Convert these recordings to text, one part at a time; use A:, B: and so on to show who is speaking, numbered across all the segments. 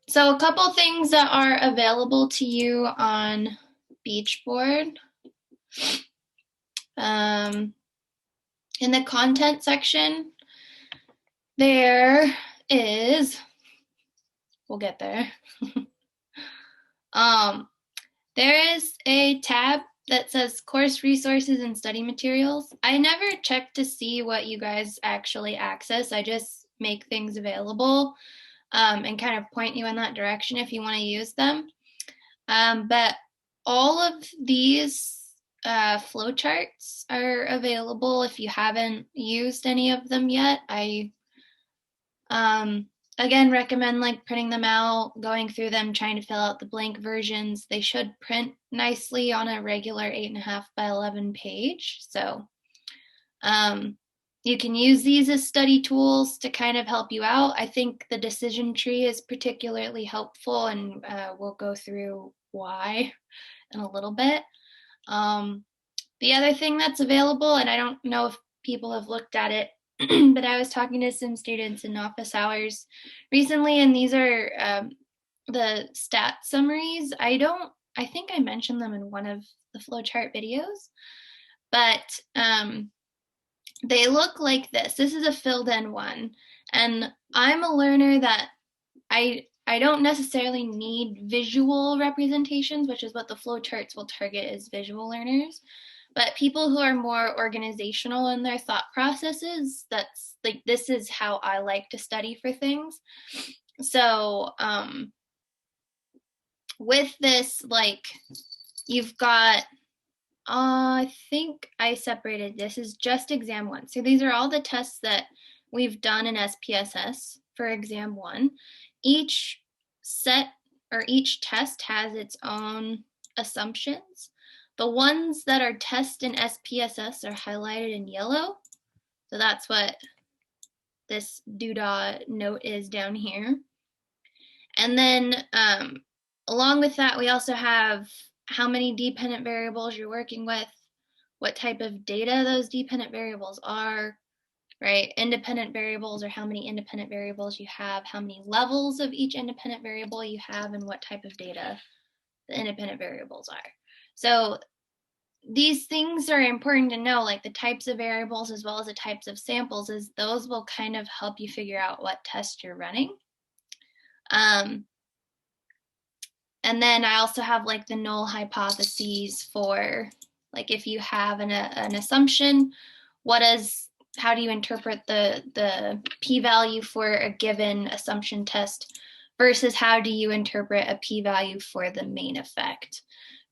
A: So a couple things that are available to you on Beachboard. In the content section, there is, we'll get there. um, there is a tab that says course resources and study materials. I never check to see what you guys actually access. I just make things available and kind of point you in that direction if you want to use them. But all of these flowcharts are available if you haven't used any of them yet. I again recommend like printing them out, going through them, trying to fill out the blank versions. They should print nicely on a regular 8.5 by 11 page. So you can use these as study tools to kind of help you out. I think the decision tree is particularly helpful, and we'll go through why in a little bit. The other thing that's available, and I don't know if people have looked at it, but I was talking to some students in office hours recently, and these are the stat summaries. I think I mentioned them in one of the flowchart videos, but they look like this. This is a filled in one, and I'm a learner that I don't necessarily need visual representations, which is what the flowcharts will target as visual learners. But people who are more organizational in their thought processes, that's like, this is how I like to study for things. So with this, like, you've got, I think I separated, this is just exam one. So these are all the tests that we've done in SPSS for exam one. Each set or each test has its own assumptions. The ones that are test in SPSS are highlighted in yellow. So that's what this doodah note is down here. And then along with that, we also have how many dependent variables you're working with, what type of data those dependent variables are, right? Independent variables, or how many independent variables you have, how many levels of each independent variable you have, and what type of data the independent variables are. So these things are important to know, like the types of variables as well as the types of samples, as those will kind of help you figure out what test you're running. And then I also have like the null hypotheses for, like, if you have an assumption, how do you interpret the p-value for a given assumption test versus how do you interpret a p-value for the main effect,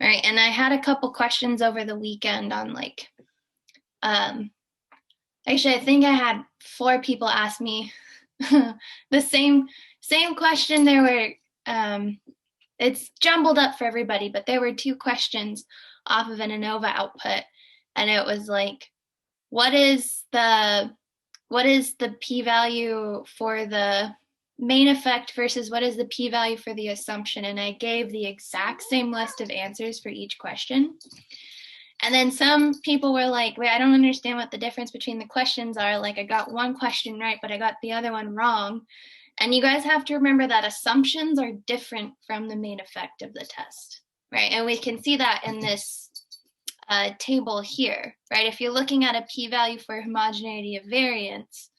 A: right? And I had a couple questions over the weekend on like, actually I think I had 4 people ask me the same question. There were it's jumbled up for everybody, but there were 2 questions off of an ANOVA output, and it was like, what is the p-value for the main effect versus what is the p-value for the assumption? And I gave the exact same list of answers for each question. And then some people were like, wait, I don't understand what the difference between the questions are. Like, I got one question right, but I got the other one wrong. And you guys have to remember that assumptions are different from the main effect of the test, right? And we can see that in this table here, right? If you're looking at a p-value for homogeneity of variance,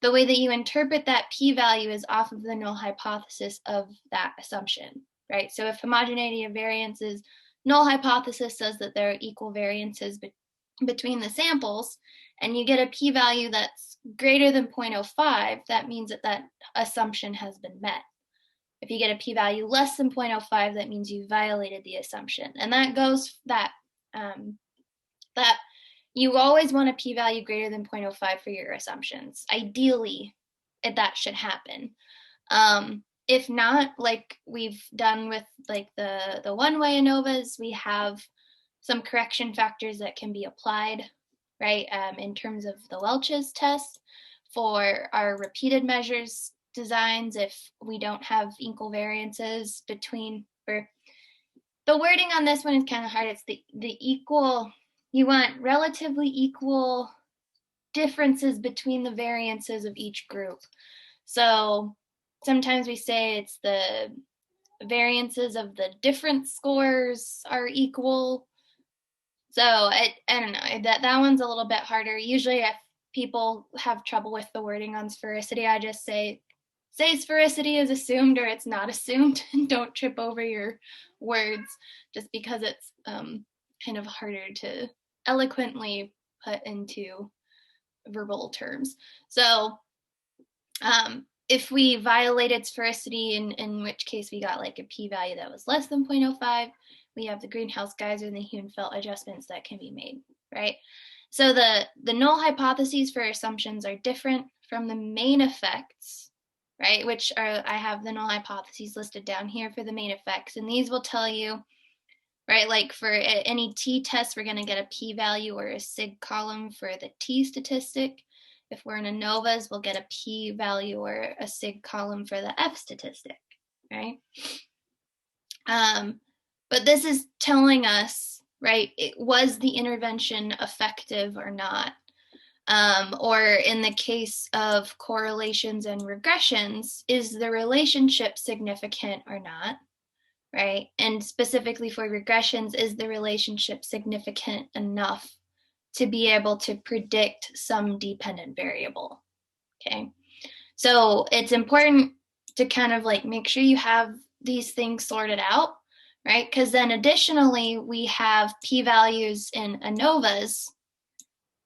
A: the way that you interpret that p-value is off of the null hypothesis of that assumption, right? So if homogeneity of variance is null hypothesis says that there are equal variances between the samples, and you get a p-value that's greater than 0.05, that means that that assumption has been met. If you get a p-value less than 0.05, that means you violated the assumption. And that goes that you always want a p-value greater than 0.05 for your assumptions. Ideally, that should happen. If not, like we've done with like the one-way ANOVAs, we have some correction factors that can be applied, right? In terms of the Welch's test for our repeated measures designs, if we don't have equal variances between, or the wording on this one is kind of hard. It's the equal, you want relatively equal differences between the variances of each group. So sometimes we say it's the variances of the different scores are equal. So I don't know, that one's a little bit harder. Usually if people have trouble with the wording on sphericity, I just say sphericity is assumed or it's not assumed, and don't trip over your words just because it's kind of harder to eloquently put into verbal terms. So if we violated sphericity, in which case we got like a p-value that was less than 0.05, we have the greenhouse geyser and the Hune-Felt adjustments that can be made, right? So the null hypotheses for assumptions are different from the main effects, right? Which are, I have the null hypotheses listed down here for the main effects, and these will tell you, right, like for any t-test, we're going to get a p-value or a sig column for the t statistic. If we're in ANOVAs, we'll get a p-value or a sig column for the f statistic, right? But this is telling us, right, was the intervention effective or not? Or in the case of correlations and regressions, is the relationship significant or not, right? And specifically for regressions, is the relationship significant enough to be able to predict some dependent variable, okay? So it's important to kind of like make sure you have these things sorted out, right? Because then additionally, we have p-values in ANOVAs,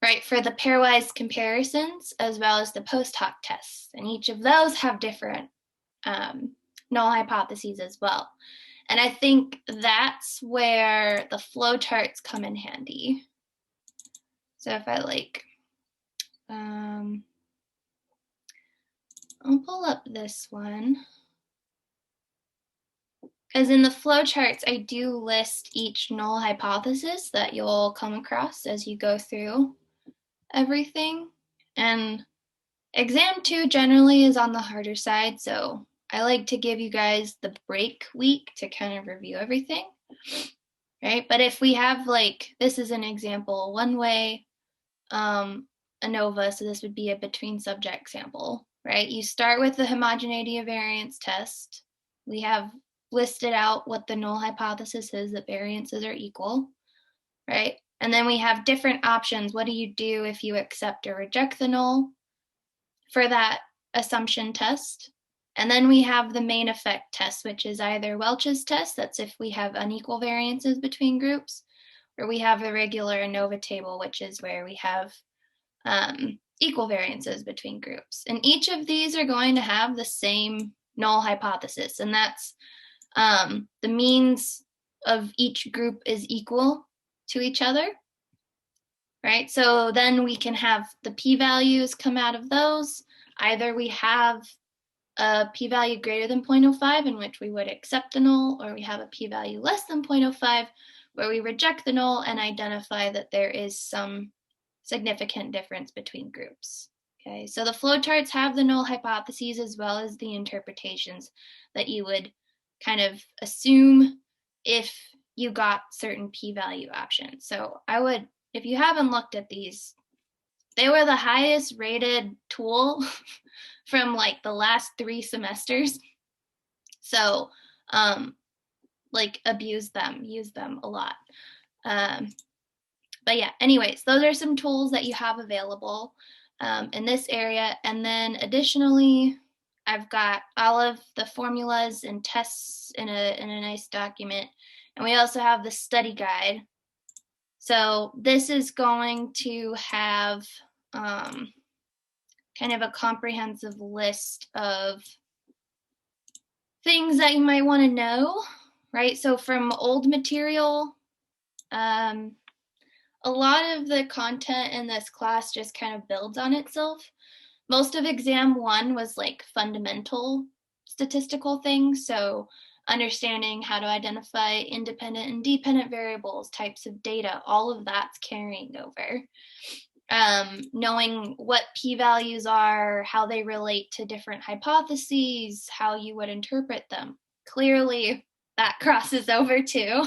A: right, for the pairwise comparisons as well as the post hoc tests. And each of those have different null hypotheses as well. And I think that's where the flowcharts come in handy. So if I like, I'll pull up this one. Because in the flowcharts, I do list each null hypothesis that you'll come across as you go through everything. And exam 2 generally is on the harder side, so I like to give you guys the break week to kind of review everything, right? But if we have like, this is an example, one-way ANOVA, so this would be a between subject sample, right? You start with the homogeneity of variance test. We have listed out what the null hypothesis is, that variances are equal, right? And then we have different options. What do you do if you accept or reject the null for that assumption test? And then we have the main effect test, which is either Welch's test, that's if we have unequal variances between groups, or we have the regular ANOVA table, which is where we have equal variances between groups. And each of these are going to have the same null hypothesis, and that's the means of each group is equal to each other, right? So then we can have the p-values come out of those. Either we have a p-value greater than 0.05 in which we would accept the null, or we have a p-value less than 0.05 where we reject the null and identify that there is some significant difference between groups. Okay, so the flowcharts have the null hypotheses as well as the interpretations that you would kind of assume if you got certain p-value options. So I would, if you haven't looked at these, they were the highest rated tool from like the last 3 semesters. So like abuse them, use them a lot. But yeah, anyways, those are some tools that you have available in this area. And then additionally, I've got all of the formulas and tests in a nice document. And we also have the study guide. So this is going to have kind of a comprehensive list of things that you might want to know, right? So from old material, a lot of the content in this class just kind of builds on itself. Most of exam 1 was like fundamental statistical things. So understanding how to identify independent and dependent variables, types of data, all of that's carrying over. Knowing what p-values are, how they relate to different hypotheses, how you would interpret them. Clearly that crosses over too.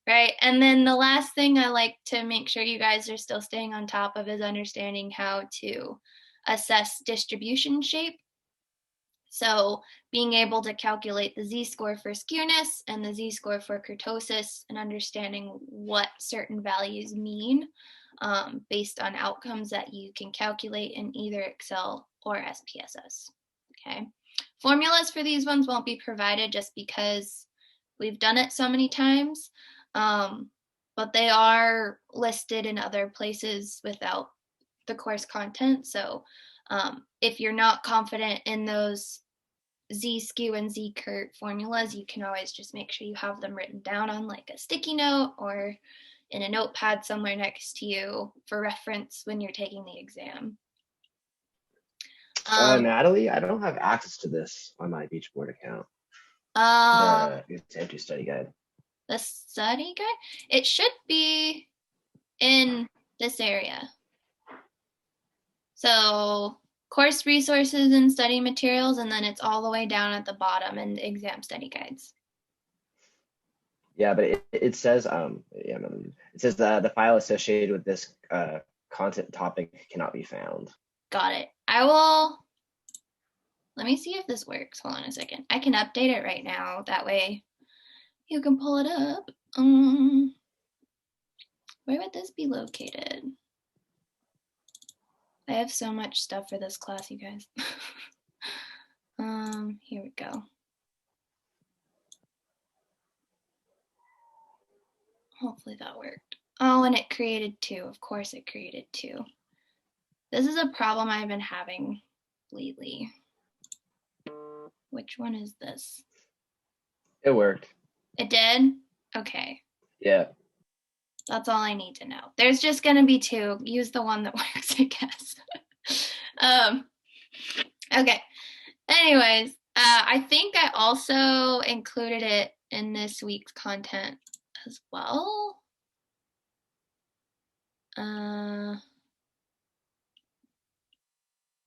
A: Right, and then the last thing I like to make sure you guys are still staying on top of is understanding how to assess distribution shape. So being able to calculate the z-score for skewness and the z-score for kurtosis and understanding what certain values mean based on outcomes that you can calculate in either Excel or SPSS. Okay. Formulas for these ones won't be provided just because we've done it so many times, but they are listed in other places without the course content. So if you're not confident in those z-skew and z-curt formulas, you can always just make sure you have them written down on like a sticky note or in a notepad somewhere next to you for reference when you're taking the exam.
B: Natalie, I don't have access to this on my Beachboard account. The exam study guide.
A: The study guide? It should be in this area. So course resources and study materials, and then it's all the way down at the bottom in the exam study guides.
B: Yeah, but it says it says the file associated with this content topic cannot be found.
A: Got it. I will. Let me see if this works. Hold on a second. I can update it right now. That way you can pull it up. Where would this be located? I have so much stuff for this class, you guys. Here we go. Hopefully that worked. Oh, and it created two. Of course it created two. This is a problem I've been having lately. Which one is this?
B: It worked.
A: It did? Okay.
B: Yeah.
A: That's all I need to know. There's just going to be two. Use the one that works, I guess. Okay. Anyways, I think I also included it in this week's content as well.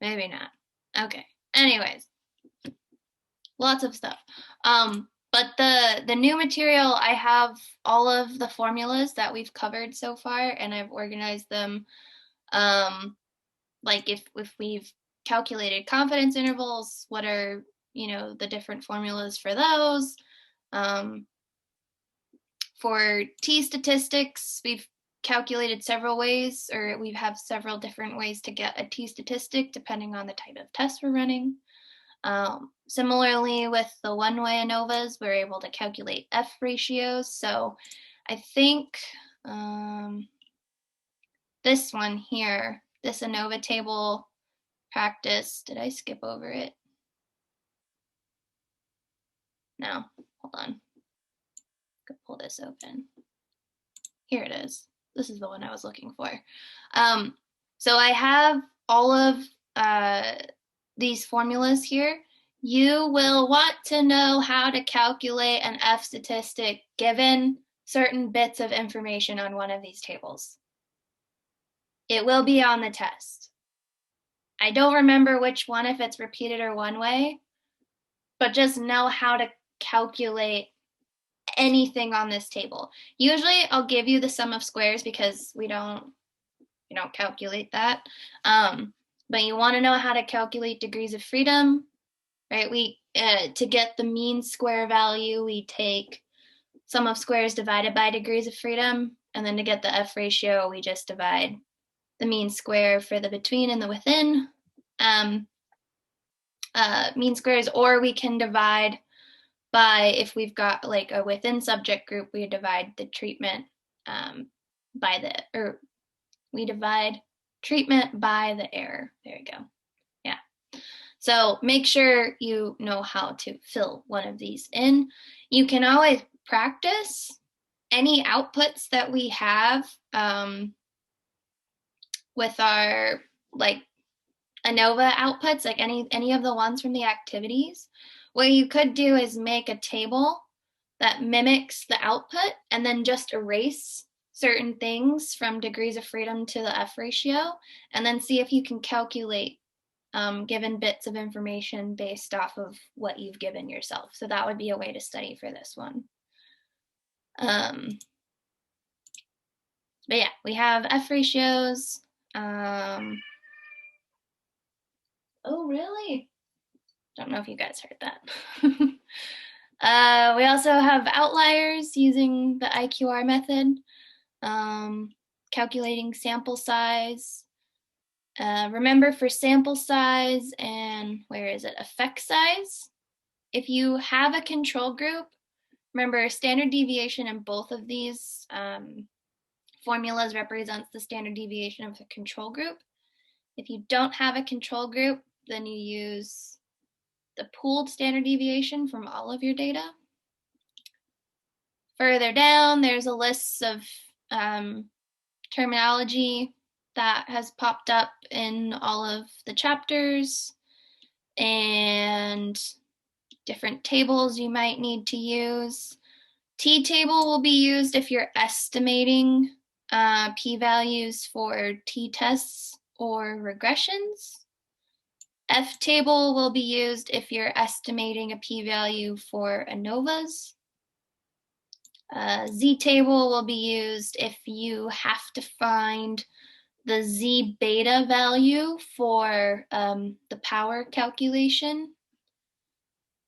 A: Maybe not. Okay. Anyways, lots of stuff. But the new material, I have all of the formulas that we've covered so far, and I've organized them. Like if we've calculated confidence intervals, what are the different formulas for those? For t-statistics, we've calculated several ways, or we have several different ways to get a t-statistic depending on the type of test we're running. Similarly, with the one-way ANOVAs, we're able to calculate F ratios. So I think this one here, this ANOVA table practice, did I skip over it? No, hold on. Could pull this open. Here it is. This is the one I was looking for. So I have all of these formulas here. You will want to know how to calculate an F statistic given certain bits of information on one of these tables. It will be on the test. I don't remember which one, if it's repeated or one way, but just know how to calculate anything on this table. Usually I'll give you the sum of squares because we don't calculate that. But you want to know how to calculate degrees of freedom, right? We to get the mean square value, we take sum of squares divided by degrees of freedom, and then to get the F ratio, we just divide the mean square for the between and the within mean squares, or we can divide by, if we've got like a within subject group, we divide the treatment we divide treatment by the error. There you go. Yeah. So make sure you know how to fill one of these in. You can always practice any outputs that we have with our like ANOVA outputs, like any of the ones from the activities. What you could do is make a table that mimics the output and then just erase certain things from degrees of freedom to the F ratio, and then see if you can calculate given bits of information based off of what you've given yourself. So that would be a way to study for this one. But yeah, we have F ratios. Oh, really? Don't know if you guys heard that. We also have outliers using the IQR method, calculating sample size. Remember, for sample size and effect size, if you have a control group, remember standard deviation in both of these formulas represents the standard deviation of the control group. If you don't have a control group, then you use the pooled standard deviation from all of your data. Further down, there's a list of terminology that has popped up in all of the chapters and different tables you might need to use. T-table will be used if you're estimating p-values for t-tests or regressions. F-table will be used if you're estimating a p-value for ANOVAs. Z-table will be used if you have to find the Z beta value for the power calculation.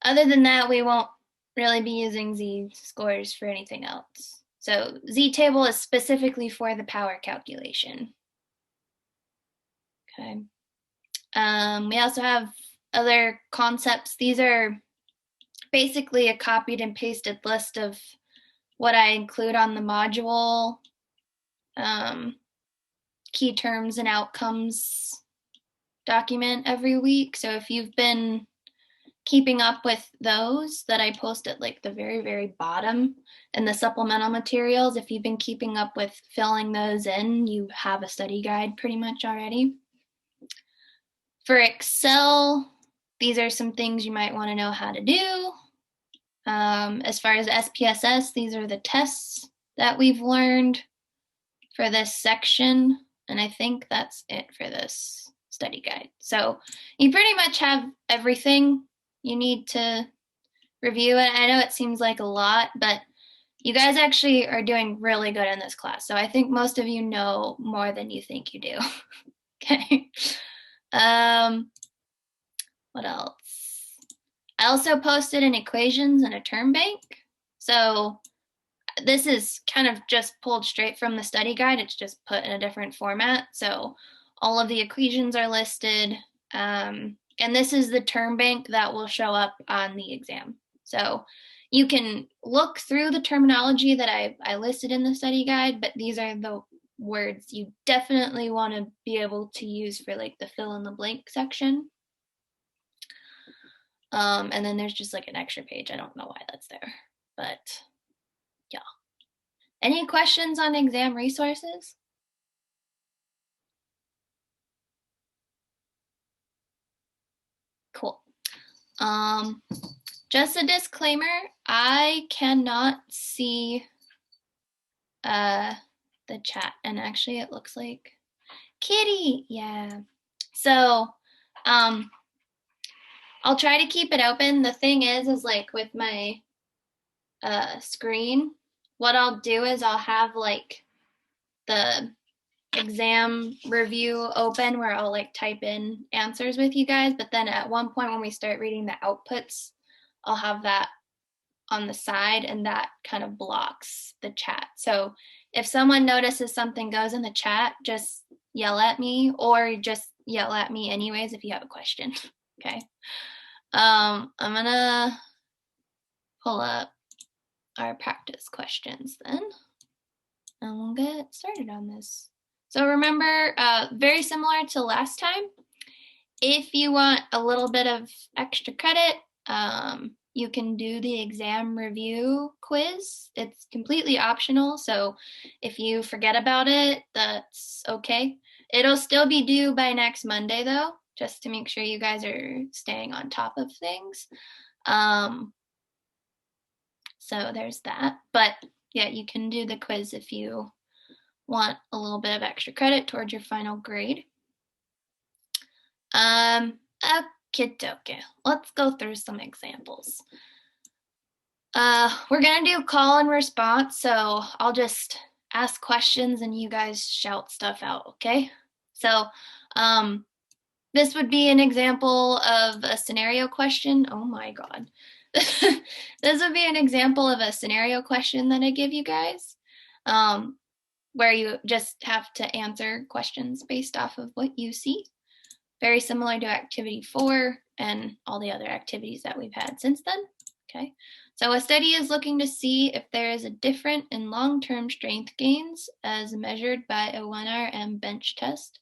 A: Other than that, we won't really be using Z scores for anything else. So Z-table is specifically for the power calculation. Okay. We also have other concepts. These are basically a copied and pasted list of what I include on the module, key terms and outcomes document every week. So if you've been keeping up with those that I post at like the very, very bottom in the supplemental materials, if you've been keeping up with filling those in, you have a study guide pretty much already. For Excel, these are some things you might want to know how to do. As far as SPSS, these are the tests that we've learned for this section, and I think that's it for this study guide. So you pretty much have everything you need to review it. I know it seems like a lot, but you guys actually are doing really good in this class. So I think most of you know more than you think you do. Okay. What else? I also posted an equations and a term bank. So this is kind of just pulled straight from the study guide. It's just put in a different format. So all of the equations are listed. And this is the term bank that will show up on the exam. So you can look through the terminology that I listed in the study guide, but these are the words you definitely want to be able to use for like the fill in the blank section. And then there's just like an extra page. I don't know why that's there, but yeah. Any questions on exam resources? Cool. Just a disclaimer, I cannot see the chat, and actually it looks like Kitty, yeah. So I'll try to keep it open. The thing is like with my screen, what I'll do is I'll have like the exam review open where I'll like type in answers with you guys, but then at one point when we start reading the outputs, I'll have that on the side, and that kind of blocks the chat. So if someone notices something goes in the chat, just yell at me, or just yell at me anyways if you have a question. Okay. I'm gonna pull up our practice questions then, and we'll get started on this. So remember, very similar to last time, if you want a little bit of extra credit, you can do the exam review quiz. It's completely optional, so if you forget about it, that's okay. It'll still be due by next Monday though, just to make sure you guys are staying on top of things. So there's that, but yeah, you can do the quiz if you want a little bit of extra credit towards your final grade. Okay, let's go through some examples. We're gonna do call and response, so I'll just ask questions and you guys shout stuff out, okay? So This would be an example of a scenario question. Oh my God. This would be an example of a scenario question that I give you guys, where you just have to answer questions based off of what you see. Very similar to activity 4 and all the other activities that we've had since then. Okay, so a study is looking to see if there is a difference in long-term strength gains as measured by a 1RM bench test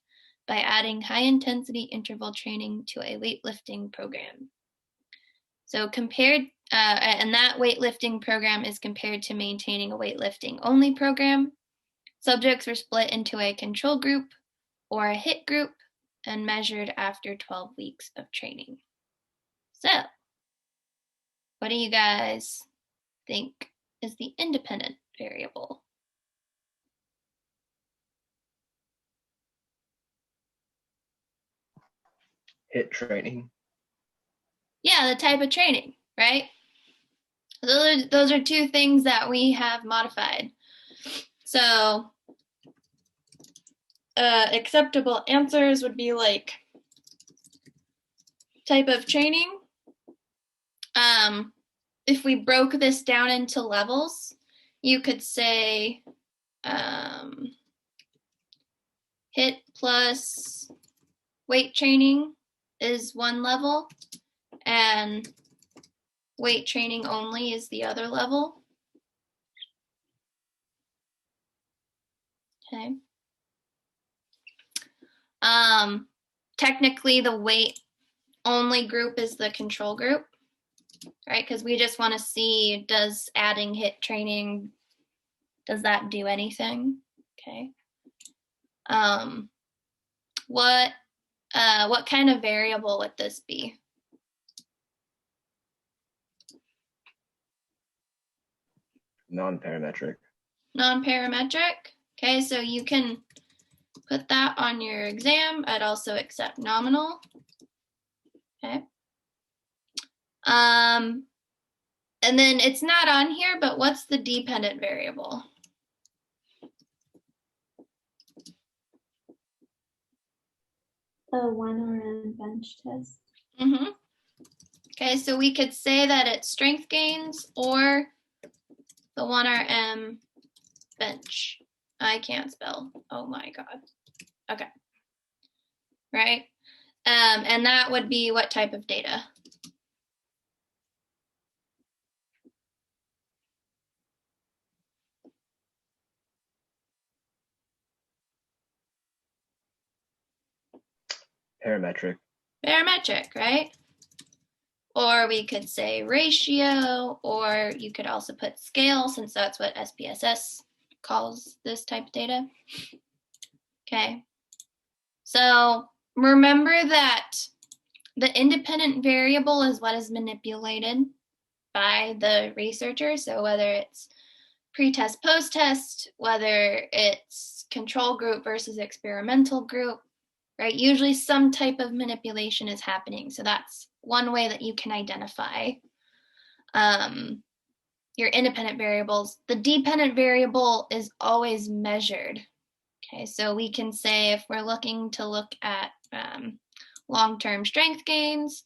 A: by adding high-intensity interval training to a weightlifting program. So compared, and that weightlifting program is compared to maintaining a weightlifting only program. Subjects were split into a control group or a HIT group and measured after 12 weeks of training. So, what do you guys think is the independent variable?
B: HIT training.
A: Yeah, the type of training, right? Those are two things that we have modified. So, acceptable answers would be like type of training. If we broke this down into levels, you could say HIT plus weight training is one level, and weight training only is the other level. Okay. Technically, the weight only group is the control group, right? Because we just want to see, does adding HIT training, does that do anything? Okay. What kind of variable would this be?
B: Non-parametric.
A: Non-parametric. Okay, so you can put that on your exam. I'd also accept nominal. Okay. And then it's not on here, but what's the dependent variable?
C: The 1RM bench test.
A: Mm-hmm. Okay, so we could say that it's strength gains or the 1RM bench. I can't spell. Oh my God. Okay. Right? And that would be what type of data?
B: Parametric.
A: Parametric, right? Or we could say ratio, or you could also put scale, since that's what SPSS calls this type of data. Okay. So remember that the independent variable is what is manipulated by the researcher. So whether it's pre-test, post-test, whether it's control group versus experimental group, right? Usually some type of manipulation is happening. So that's one way that you can identify your independent variables. The dependent variable is always measured. Okay, so we can say if we're looking to look at long-term strength gains,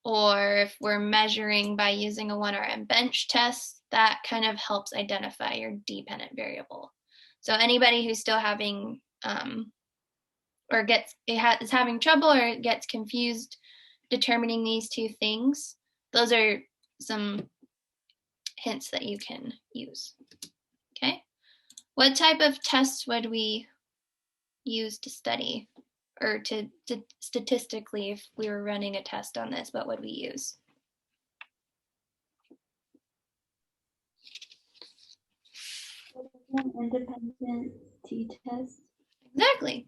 A: or if we're measuring by using a 1RM bench test, that kind of helps identify your dependent variable. So anybody who's still having or is having trouble or gets confused determining these two things, those are some hints that you can use. Okay, what type of tests would we use to study, or to statistically, if we were running a test on this, what would we use?
C: An independent t-test.
A: Exactly.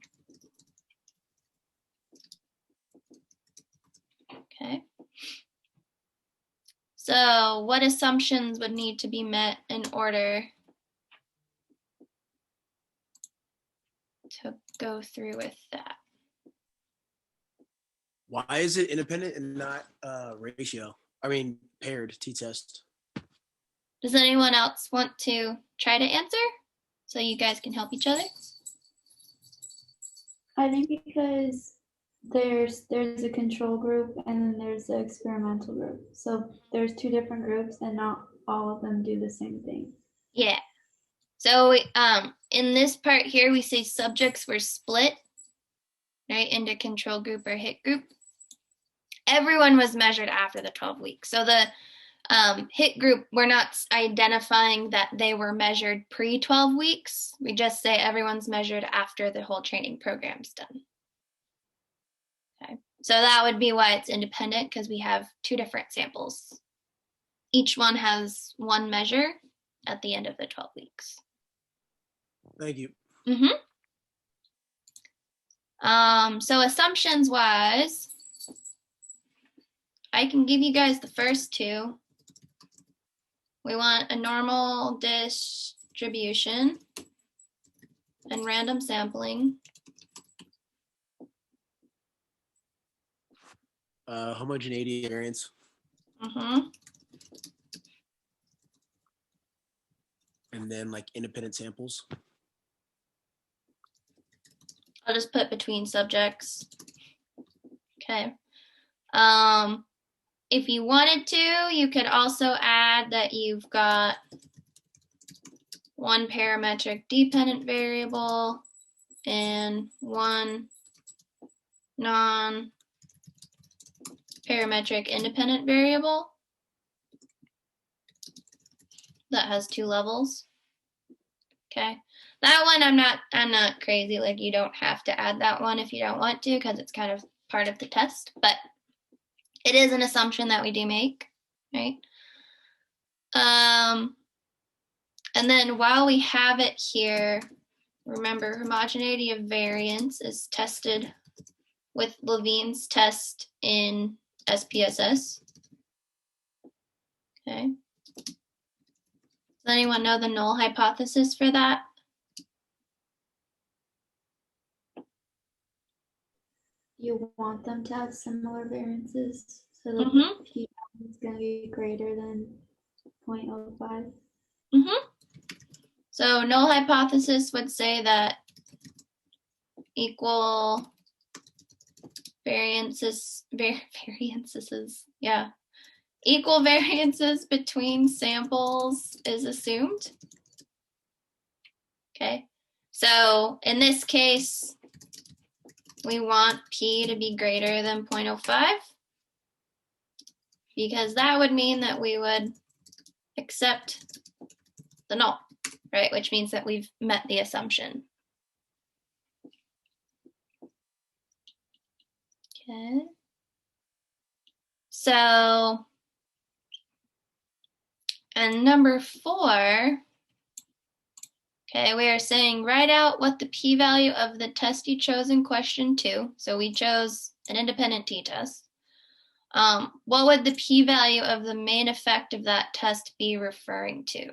A: Okay. So what assumptions would need to be met in order to go through with that?
D: Why is it independent and not ratio? I mean, paired t-test.
A: Does anyone else want to try to answer so you guys can help each other?
C: I think because there's a control group and then there's the experimental group. So there's two different groups and not all of them do the same thing.
A: Yeah. So in this part here, we say subjects were split, right, into control group or hit group. Everyone was measured after the 12 weeks. So the hit group, we're not identifying that they were measured pre-12 weeks. We just say everyone's measured after the whole training program's done. Okay, so that would be why it's independent, because we have two different samples. Each one has one measure at the end of the 12 weeks.
D: Thank you.
A: So assumptions wise, I can give you guys the first two. We want a normal distribution and random sampling.
D: Homogeneity variance. And then like independent samples.
A: I'll just put between subjects. Okay. If you wanted to, you could also add that you've got one parametric dependent variable and one non-parametric independent variable that has two levels. Okay. That one I'm not crazy. Like, you don't have to add that one if you don't want to, because it's kind of part of the test, but it is an assumption that we do make, right? And then while we have it here, remember homogeneity of variance is tested with Levine's test in SPSS. Okay. Does anyone know the null hypothesis for that?
C: You want them to have similar variances, so the p is going to be greater than 0.05.
A: So null hypothesis would say that equal variances, equal variances between samples is assumed. Okay, so in this case, we want P to be greater than 0.05, because that would mean that we would accept the null, right? Which means that we've met the assumption. Okay. So, and number 4, okay, we are saying write out what the p-value of the test you chose in question 2. So we chose an independent t-test. What would the p-value of the main effect of that test be referring to?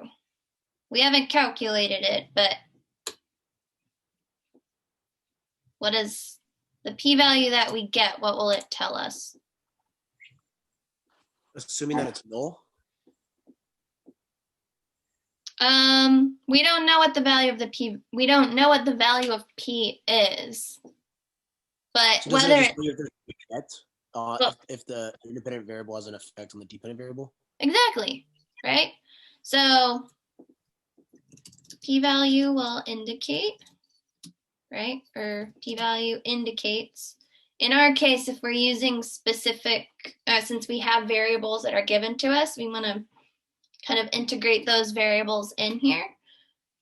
A: We haven't calculated it, but what is the p-value that we get? What will it tell us?
D: Assuming that it's null.
A: We don't know what the value of the p. We don't know what the value of p is, but
D: So
A: whether
D: if the independent variable has an effect on the dependent variable.
A: Exactly, right? So p-value will indicate, right? Or p-value indicates. In our case, if we're using specific, since we have variables that are given to us, we want to kind of integrate those variables in here,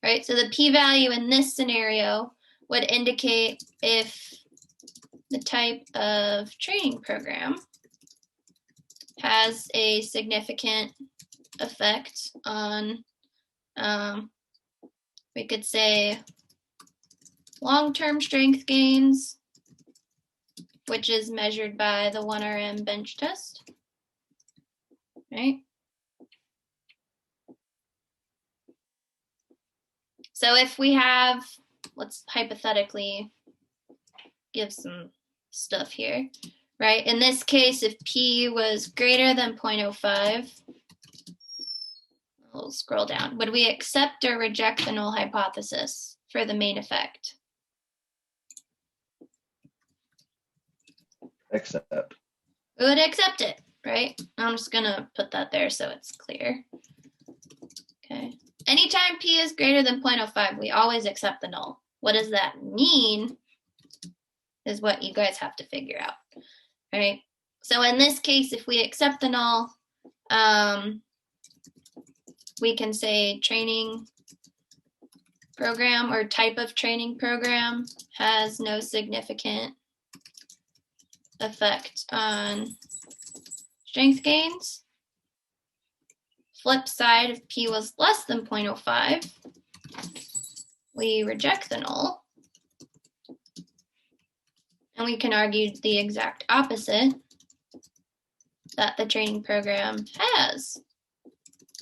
A: right? So the p-value in this scenario would indicate if the type of training program has a significant effect on, we could say, long-term strength gains, which is measured by the 1RM bench test, right? So if we have, let's hypothetically give some stuff here, right? In this case, if P was greater than 0.05, we'll scroll down. Would we accept or reject the null hypothesis for the main effect?
B: Accept.
A: We would accept it, right? I'm just gonna put that there so it's clear. Okay. Anytime P is greater than 0.05, we always accept the null. What does that mean is what you guys have to figure out, right? So in this case, if we accept the null, we can say training program or type of training program has no significant effect on strength gains. Flip side, if P was less than 0.05, we reject the null. And we can argue the exact opposite, that the training program has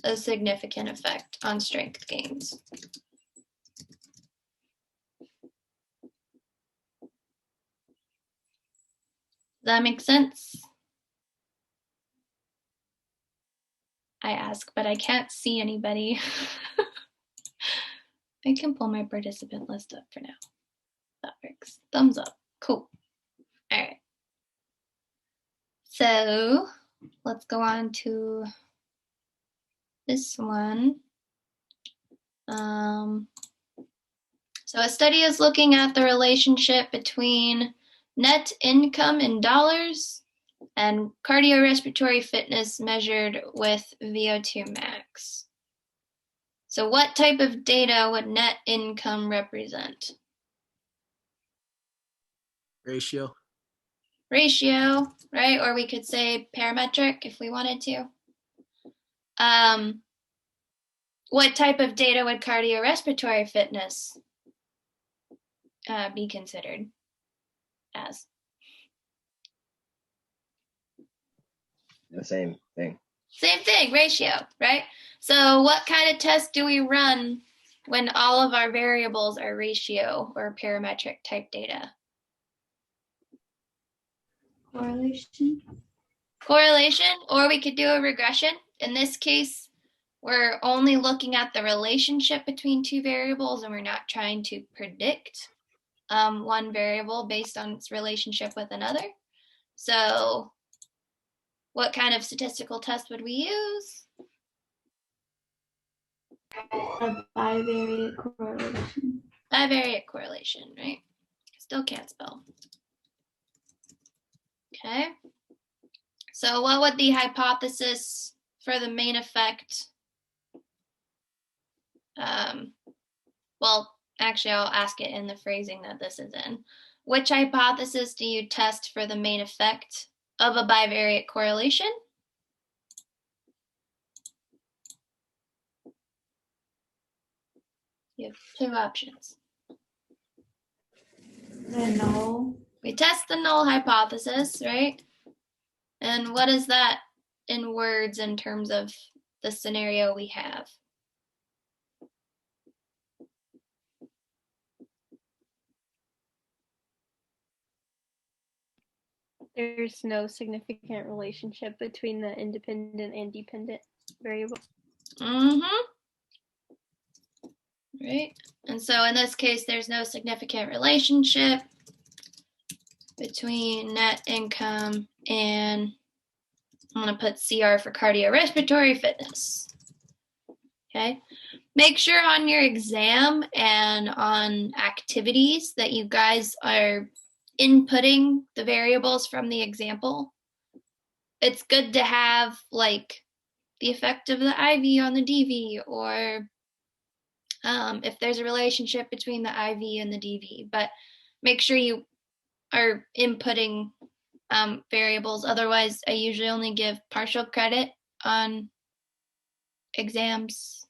A: a significant effect on strength gains. Does that make sense? I ask, but I can't see anybody. I can pull my participant list up for now. That works. Thumbs up. Cool. All right. So let's go on to this one. So a study is looking at the relationship between net income in dollars and cardiorespiratory fitness measured with VO2 max. So what type of data would net income represent?
D: Ratio.
A: Ratio, right? Or we could say parametric if we wanted to. What type of data would cardiorespiratory fitness be considered as?
B: The same thing.
A: Same thing, ratio, right? So what kind of test do we run when all of our variables are ratio or parametric type data?
C: Correlation.
A: Correlation, or we could do a regression. In this case, we're only looking at the relationship between two variables and we're not trying to predict one variable based on its relationship with another. So what kind of statistical test would we use?
C: A bivariate correlation.
A: Bivariate correlation, right? Still can't spell. Okay. So what would the hypothesis for the main effect? Well, actually, I'll ask it in the phrasing that this is in. Which hypothesis do you test for the main effect of a bivariate correlation? You have two options.
C: The null.
A: We test the null hypothesis, right? And what is that in words in terms of the scenario we have?
E: There's no significant relationship between the independent and dependent variables.
A: Mm-hmm. Right. And so in this case, there's no significant relationship between net income and, I'm going to put CR for cardiorespiratory fitness. Okay. Make sure on your exam and on activities that you guys are inputting the variables from the example. It's good to have like the effect of the IV on the DV, or if there's a relationship between the IV and the DV, but make sure you are inputting variables. Otherwise, I usually only give partial credit on exams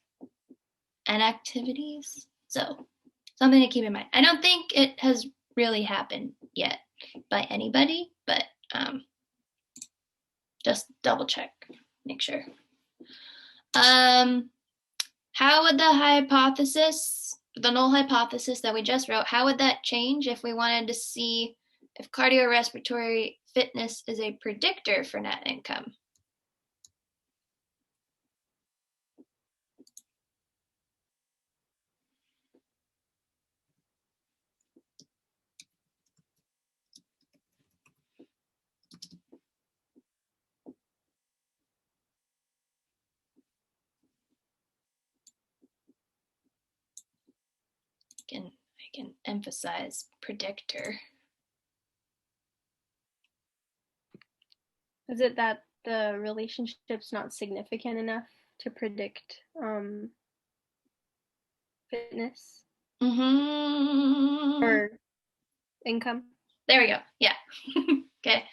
A: and activities. So something to keep in mind. I don't think it has really happened yet by anybody, but just double check, make sure. How would the hypothesis, the null hypothesis that we just wrote, how would that change if we wanted to see if cardiorespiratory fitness is a predictor for net income? emphasize predictor.
E: Is it that the relationship's not significant enough to predict fitness or income?
A: There we go. Yeah. Okay.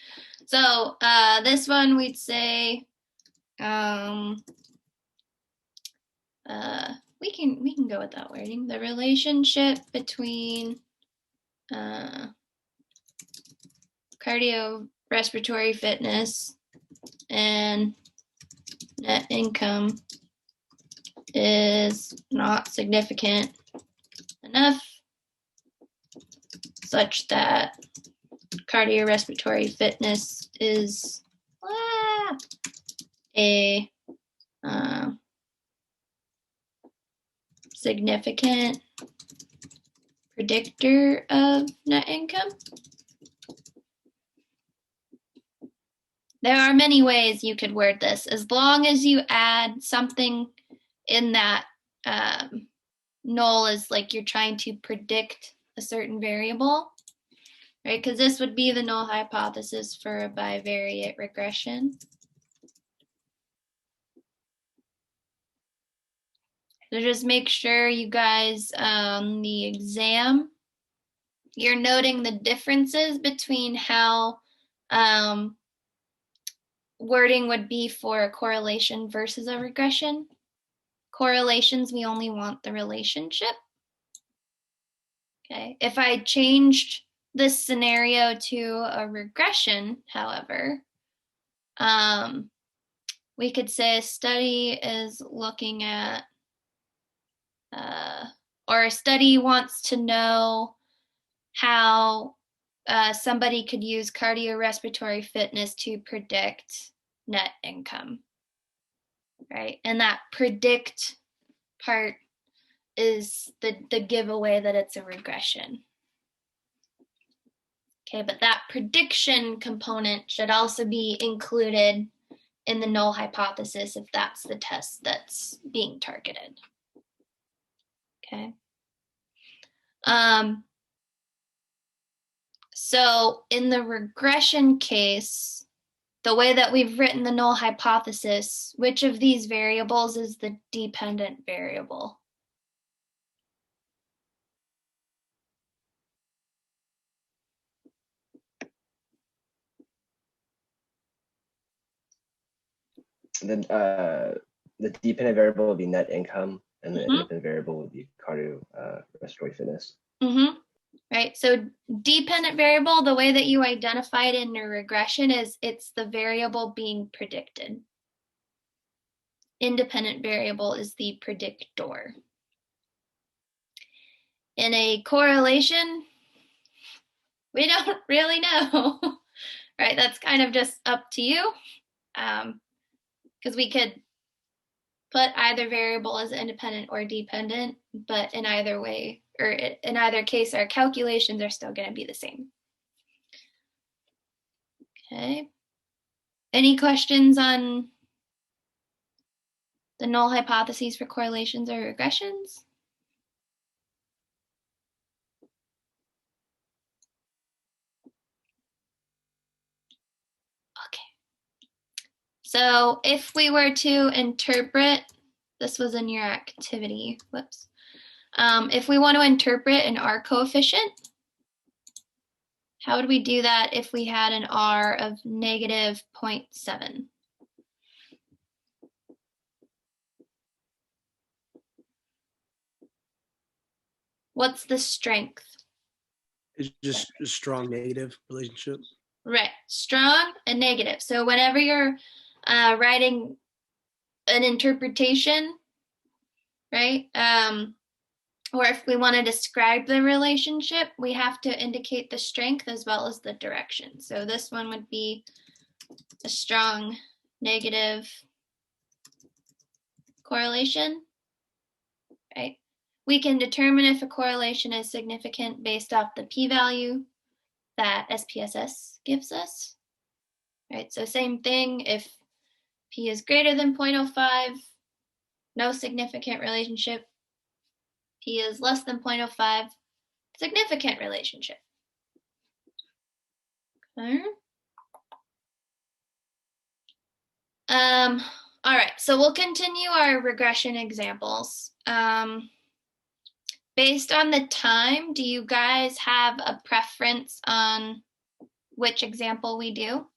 A: So this one we'd say we can go with that wording. The relationship between cardiorespiratory fitness and net income is not significant enough such that cardiorespiratory fitness is a significant predictor of net income. There are many ways you could word this, as long as you add something in that null is like you're trying to predict a certain variable, right? Because this would be the null hypothesis for a bivariate regression. So just make sure you guys, the exam, you're noting the differences between how wording would be for a correlation versus a regression. Correlations, we only want the relationship. Okay, if I changed this scenario to a regression, however, we could say a study is looking at, or a study wants to know how somebody could use cardiorespiratory fitness to predict net income, right? And that predict part is the giveaway that it's a regression. Okay, but that prediction component should also be included in the null hypothesis if that's the test that's being targeted. Okay. So in the regression case, the way that we've written the null hypothesis, which of these variables is the dependent variable?
B: Then the dependent variable would be net income, and the independent variable would be cardiorespiratory fitness.
A: Right, so dependent variable, the way that you identify it in your regression is it's the variable being predicted. Independent variable is the predictor. In a correlation, we don't really know, right? That's kind of just up to you, because we could put either variable as independent or dependent, but in either way, or in either case, our calculations are still going to be the same. Okay. Any questions on the null hypotheses for correlations or regressions? Okay. So if we were to interpret, this was in your activity, whoops. If we want to interpret an R coefficient, how would we do that if we had an R of negative 0.7? What's the strength?
D: It's just a strong negative relationship.
A: Right, strong and negative. So whenever you're writing an interpretation, right, or if we want to describe the relationship, we have to indicate the strength as well as the direction. So this one would be a strong negative correlation, right? We can determine if a correlation is significant based off the p-value that SPSS gives us, right? So same thing, if p is greater than 0.05, no significant relationship. P is less than 0.05, significant relationship. Okay. All right, so we'll continue our regression examples. Based on the time, do you guys have a preference on which example we do?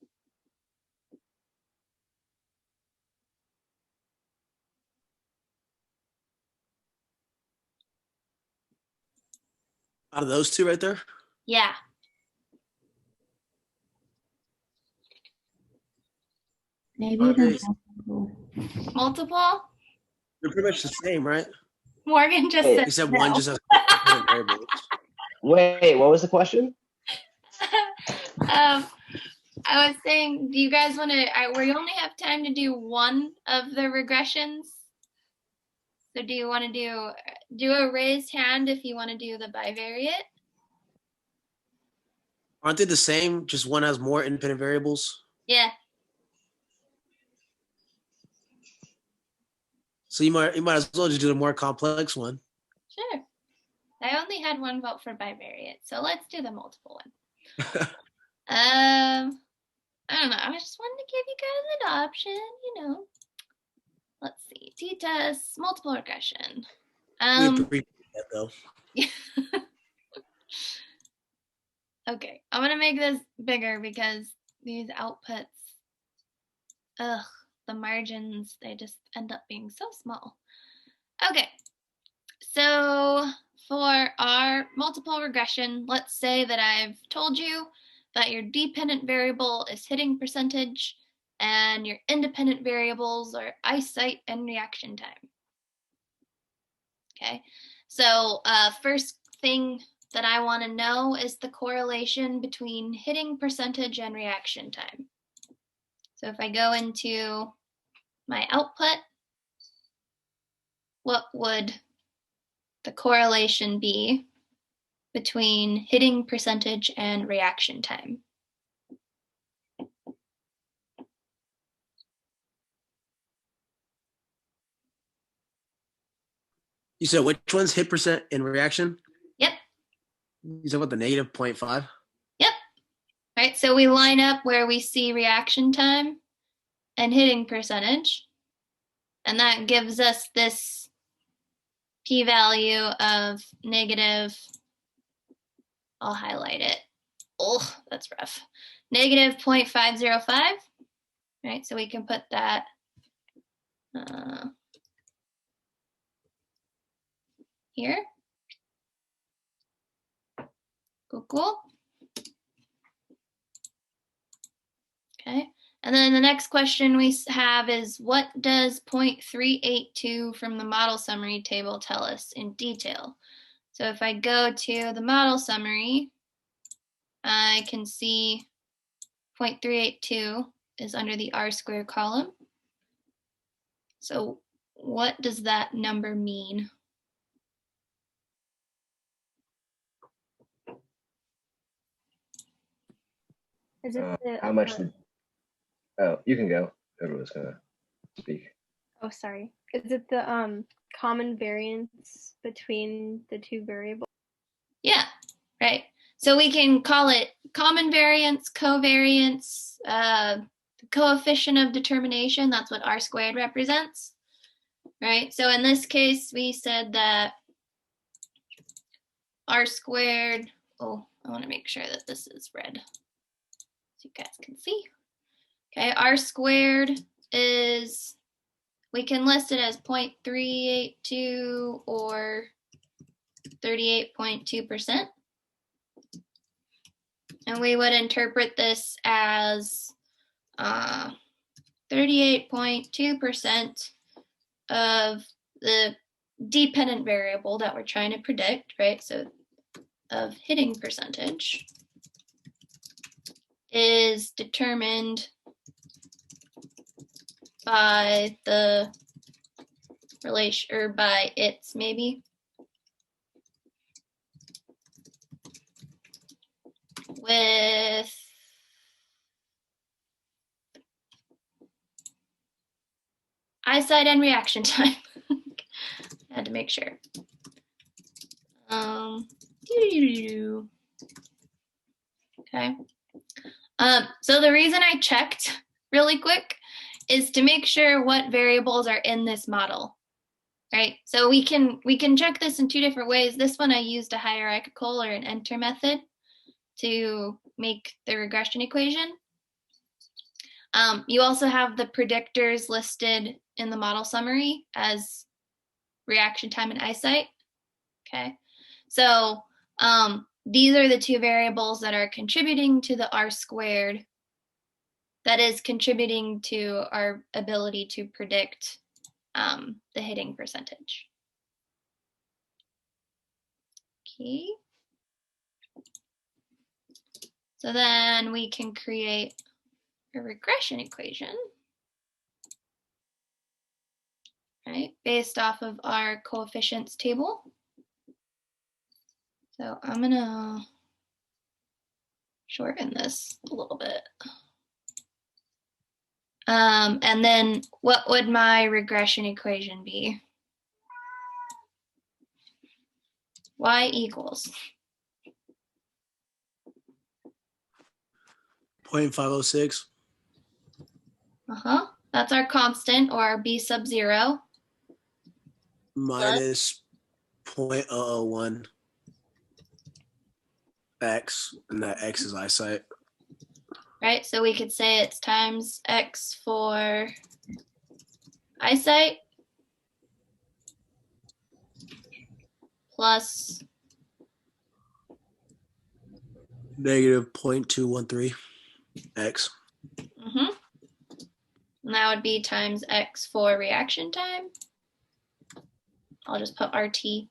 D: Out of those two right there?
A: Yeah.
C: Maybe the multiple.
A: Multiple?
D: They're pretty much the same, right?
A: Morgan just
B: Hey,
A: said
D: Except
A: no.
D: one just has independent variables.
B: Wait, what was the question?
A: I was saying, do you guys want to, we only have time to do one of the regressions. So do you want to do a raised hand if you want to do the bivariate?
D: Aren't they the same? Just one has more independent variables.
A: Yeah.
D: So you might as well just do the more complex one.
A: Sure. I only had one vote for bivariate, so let's do the multiple one. I don't know. I just wanted to give you guys an option, you know. Let's see. T-test, multiple regression.
D: We appreciate that though.
A: Okay, I'm gonna make this bigger because these outputs, the margins, they just end up being so small. Okay, so for our multiple regression, let's say that I've told you that your dependent variable is hitting percentage and your independent variables are ice site and reaction time. Okay, so first thing that I want to know is the correlation between hitting percentage and reaction time. So if I go into my output, what would the correlation be between hitting percentage and reaction time?
D: You said which one's hit percent in reaction?
A: Yep.
D: You said about the negative 0.5?
A: Yep. Right, so we line up where we see reaction time and hitting percentage, and that gives us this p-value of negative, I'll highlight it. Oh, that's rough. Negative 0.505. Right, so we can put that here. Cool. Okay, and then the next question we have is, what does 0.382 from the model summary table tell us in detail? So if I go to the model summary, I can see 0.382 is under the R-squared column. So what does that number mean?
E: Is it
B: How much? Oh, you can go. Everyone's gonna speak.
E: Oh, sorry. Is it the common variance between the two variables?
A: Yeah, right. So we can call it common variance, covariance, the coefficient of determination. That's what R-squared represents, right? So in this case, we said that R-squared, oh, I want to make sure that this is red so you guys can see. Okay, R-squared is, we can list it as 0.382 or 38.2%. And we would interpret this as 38.2% of the dependent variable that we're trying to predict, right? So of hitting percentage is determined by the relation, or by its maybe, with eyesight and reaction time. I had to make sure. Okay. So the reason I checked really quick is to make sure what variables are in this model, right? So we can check this in two different ways. This one I used a hierarchical or an enter method to make the regression equation. You also have the predictors listed in the model summary as reaction time and eyesight. Okay, so these are the two variables that are contributing to the R squared, that is contributing to our ability to predict the hitting percentage. Okay. So then we can create a regression equation, right, based off of our coefficients table. So I'm gonna shorten this a little bit. And then what would my regression equation be? Y equals
D: 0.506.
A: That's our constant, or our B sub 0.
D: Minus 0.001 x, and that x is eyesight.
A: Right, so we could say it's times x for eyesight plus
D: Negative 0.213 x.
A: And that would be times x for reaction time. I'll just put RT.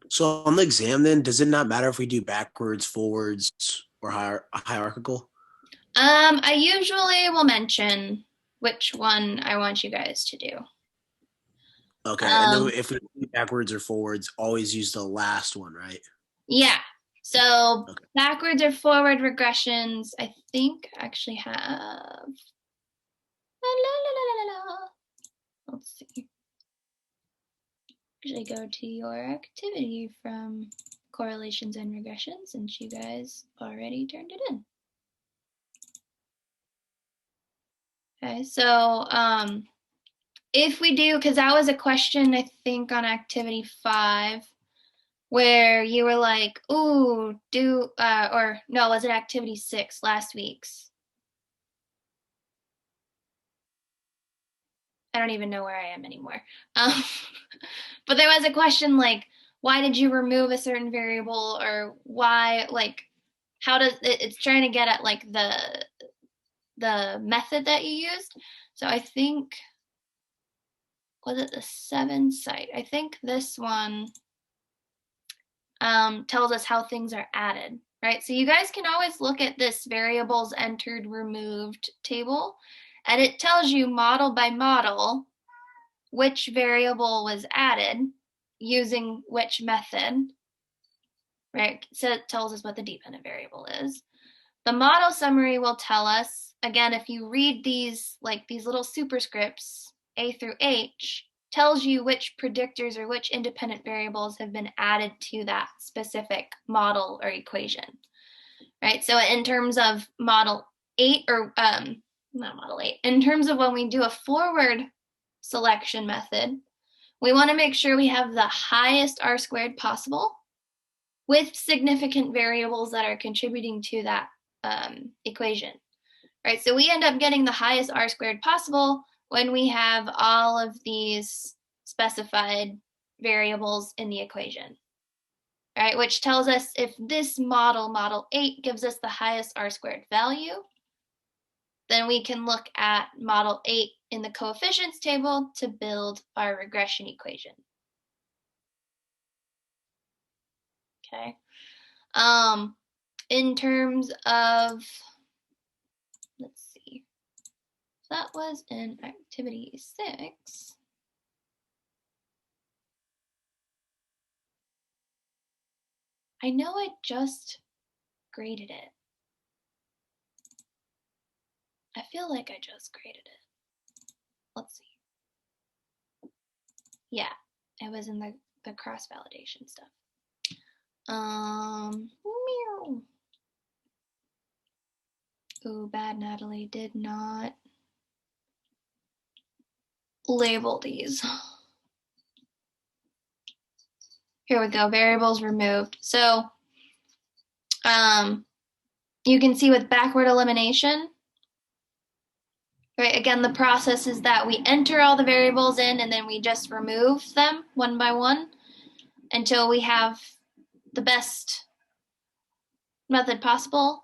D: So on the exam then, does it not matter if we do backwards, forwards, or hierarchical?
A: I usually will mention which one I want you guys to do.
D: Okay, and then if we do backwards or forwards, always use the last one, right?
A: Yeah, so okay. Backwards or forward regressions, I think actually have, let's see. Actually go to your activity from correlations and regressions, since you guys already turned it in. Okay, so if we do, because that was a question I think on activity 5, where you were like, ooh, or no, was it activity 6, last week's? I don't even know where I am anymore. But there was a question like, why did you remove a certain variable, or why, like, how does it's trying to get at like the method that you used. So I think, was it the 7 site? I think this one tells us how things are added, right? So you guys can always look at this variables entered removed table, and it tells you model by model which variable was added using which method, right? So it tells us what the dependent variable is. The model summary will tell us, again, if you read these, like these little superscripts, A through H, tells you which predictors or which independent variables have been added to that specific model or equation, right? So in terms of model 8, or not model 8, in terms of when we do a forward selection method, we want to make sure we have the highest R squared possible with significant variables that are contributing to that equation, right? So we end up getting the highest R squared possible when we have all of these specified variables in the equation, right? Which tells us if this model, model 8, gives us the highest R squared value, then we can look at model 8 in the coefficients table to build our regression equation. Okay. In terms of, let's see, that was in activity 6. I know I just graded it. I feel like I just graded it. Let's see. Yeah, it was in the the cross-validation stuff. Meow. Oh, bad Natalie did not label these. Here we go, variables removed. So you can see with backward elimination, right, again, the process is that we enter all the variables in and then we just remove them one by one until we have the best method possible,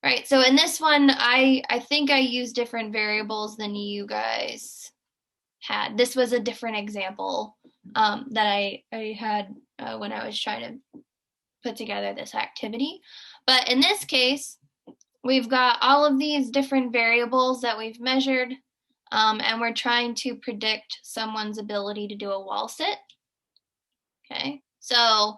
A: right? So in this one, I think I used different variables than you guys had. This was a different example that I had when I was trying to put together this activity. But in this case, we've got all of these different variables that we've measured, and we're trying to predict someone's ability to do a wall sit. Okay, so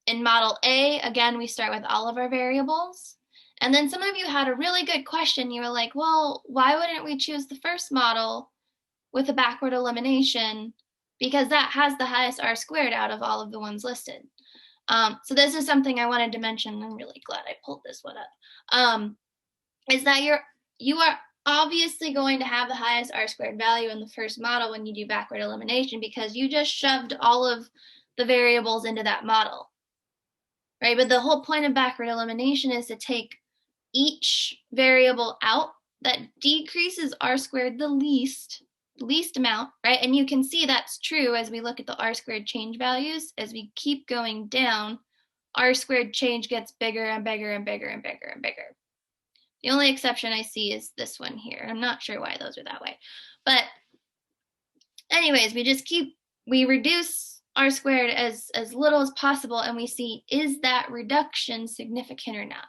A: in model A, again, we start with all of our variables. And then some of you had a really good question. You were like, well, why wouldn't we choose the first model with a backward elimination? Because that has the highest R squared out of all of the ones listed. So this is something I wanted to mention. I'm really glad I pulled this one up. Is that you are obviously going to have the highest R squared value in the first model when you do backward elimination, because you just shoved all of the variables into that model, right? But the whole point of backward elimination is to take each variable out that decreases R squared the least amount, right? And you can see that's true as we look at the R squared change values. As we keep going down, R squared change gets bigger and bigger and bigger and bigger and bigger. The only exception I see is this one here. I'm not sure why those are that way. But anyways, we reduce R squared as little as possible, and we see, is that reduction significant or not,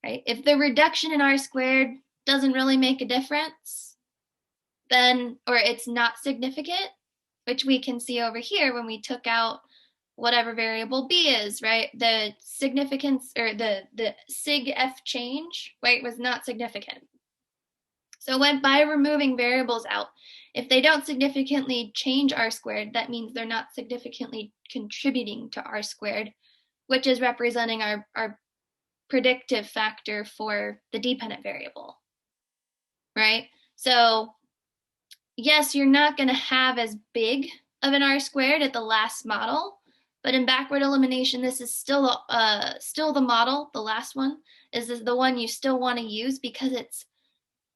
A: right? If the reduction in R squared doesn't really make a difference, then, or it's not significant, which we can see over here when we took out whatever variable B is, right? The significance, or the sig F change, right, was not significant. So by removing variables out, if they don't significantly change R squared, that means they're not significantly contributing to R squared, which is representing our predictive factor for the dependent variable, right? So yes, you're not going to have as big of an R squared at the last model, but in backward elimination, this is still the model. The last one is the one you still want to use, because it's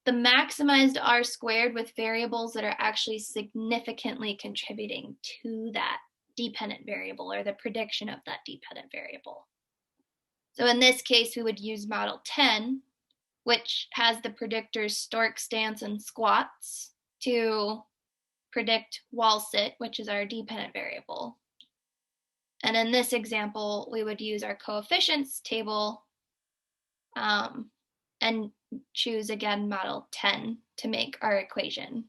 A: the maximized R squared with variables that are actually significantly contributing to that dependent variable, or the prediction of that dependent variable. So in this case, we would use model 10, which has the predictors stork, stance, and squats to predict wall sit, which is our dependent variable. And in this example, we would use our coefficients table and choose, again, model 10 to make our equation.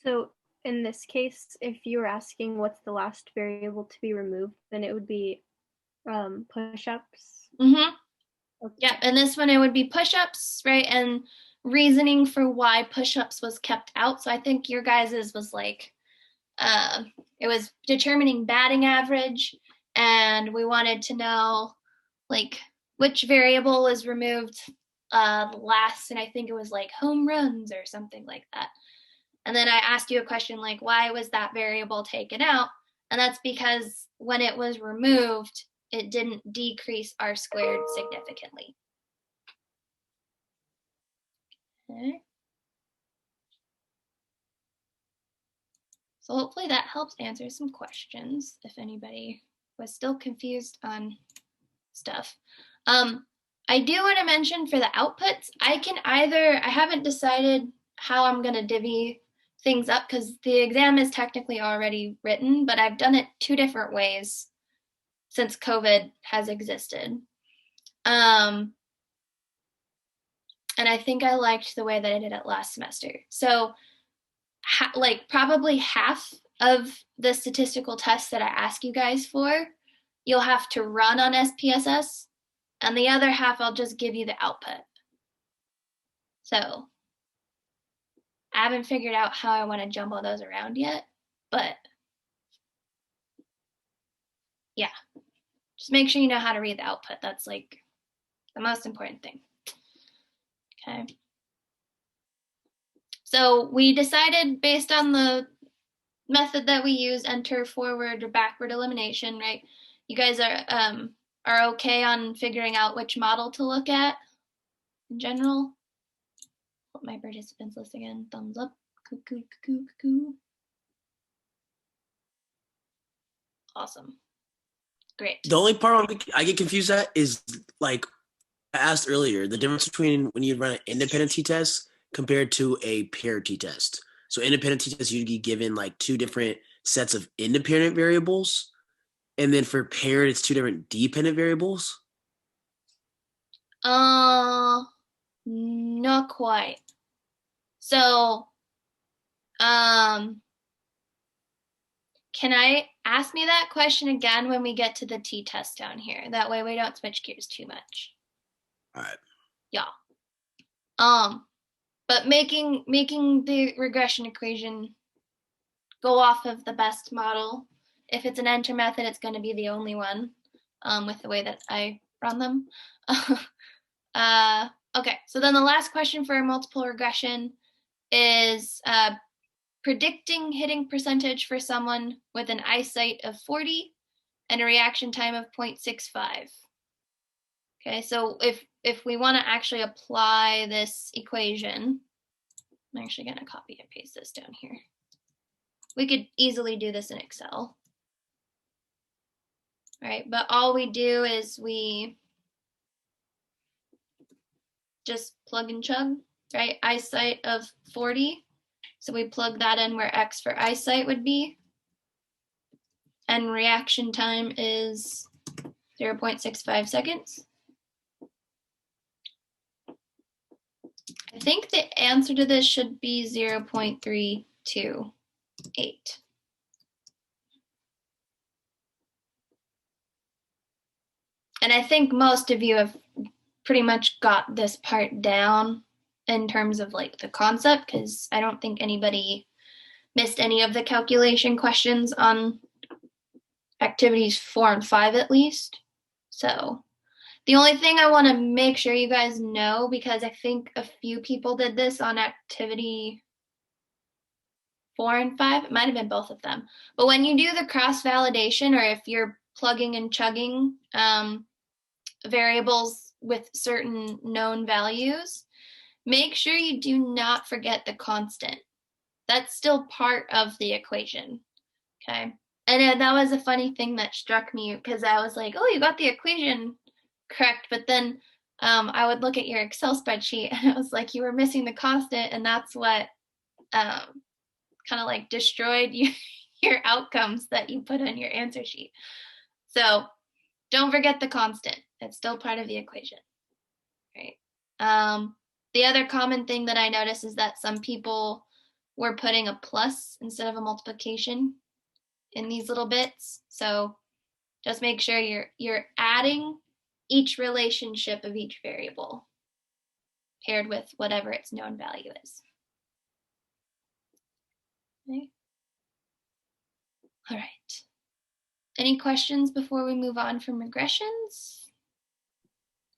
E: So in this case, if you were asking what's the last variable to be removed, then it would be push-ups.
A: Mm-hmm.
E: Okay.
A: Yeah, and this one, it would be push-ups, right? And reasoning for why push-ups was kept out. So I think your guys's was like, it was determining batting average, and we wanted to know like which variable was removed last, and I think it was like home runs or something like that. And then I asked you a question like, why was that variable taken out? And that's because when it was removed, it didn't decrease R squared significantly. Okay. So hopefully that helps answer some questions if anybody was still confused on stuff. I do want to mention for the outputs, I haven't decided how I'm going to divvy things up, because the exam is technically already written, but I've done it 2 different ways since COVID has existed. And I think I liked the way that I did it last semester. So like probably half of the statistical tests that I ask you guys for, you'll have to run on SPSS, and the other half I'll just give you the output. So I haven't figured out how I want to jumble those around yet, but yeah, just make sure you know how to read the output. That's like the most important thing. Okay. So we decided based on the method that we use, enter forward or backward elimination, right? You guys are okay on figuring out which model to look at in general? Put my participants list again. Thumbs up. Cuckoo, cuckoo, cuckoo. Awesome. Great.
D: The only part I get confused at is, like I asked earlier, the difference between when you run an independent t-test compared to a paired t-test. So independent t-test, you'd be given like two different sets of independent variables. And then for paired, it's two different dependent variables.
A: Not quite. So, can I ask me that question again when we get to the t-test down here? That way we don't switch gears too much.
D: All right.
A: Yeah. But making the regression equation go off of the best model. If it's an enter method, it's going to be the only one with the way that I run them. Okay, so then the last question for multiple regression is predicting hitting percentage for someone with an eyesight of 40 and a reaction time of 0.65. Okay, so if we want to actually apply this equation, I'm actually going to copy and paste this down here. We could easily do this in Excel. All right, but all we do is we just plug and chug, right? Eyesight of 40. So we plug that in where X for eyesight would be. And reaction time is 0.65 seconds. I think the answer to this should be 0.328. And I think most of you have pretty much got this part down in terms of like the concept, because I don't think anybody missed any of the calculation questions on activities 4 and 5 at least. So the only thing I want to make sure you guys know, because I think a few people did this on activity 4 and 5, it might have been both of them, but when you do the cross validation, or if you're plugging and chugging variables with certain known values, make sure you do not forget the constant. That's still part of the equation, okay? And that was a funny thing that struck me, because I was like, oh, you got the equation correct, but then I would look at your Excel spreadsheet and it was like you were missing the constant, and that's what kind of like destroyed your outcomes that you put on your answer sheet. So don't forget the constant. It's still part of the equation, right? The other common thing that I noticed is that some people were putting a plus instead of a multiplication in these little bits. So just make sure you're adding each relationship of each variable paired with whatever its known value is. Okay. All right. Any questions before we move on from regressions?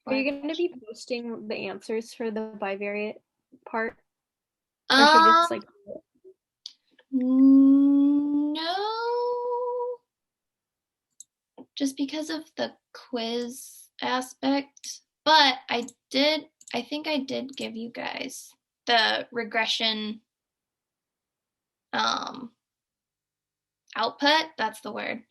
E: Are you going to be posting the answers for the bivariate part? Or should we just like...
A: No, just because of the quiz aspect, but I think I did give you guys the regression output, that's the word,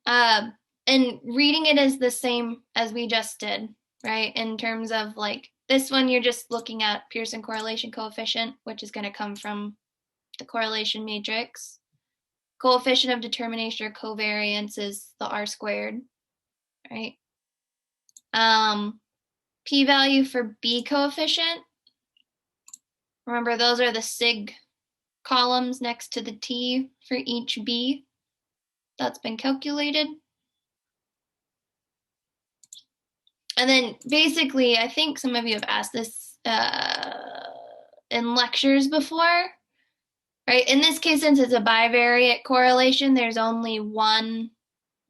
A: and reading it is the same as we just did, right? In terms of like this one, you're just looking at Pearson correlation coefficient, which is going to come from the correlation matrix. Coefficient of determination or covariance is the R squared, right? P-value for B coefficient. Remember, those are the sig columns next to the T for each B. That's been calculated. And then basically, I think some of you have asked this in lectures before, right? In this case, since it's a bivariate correlation, there's only one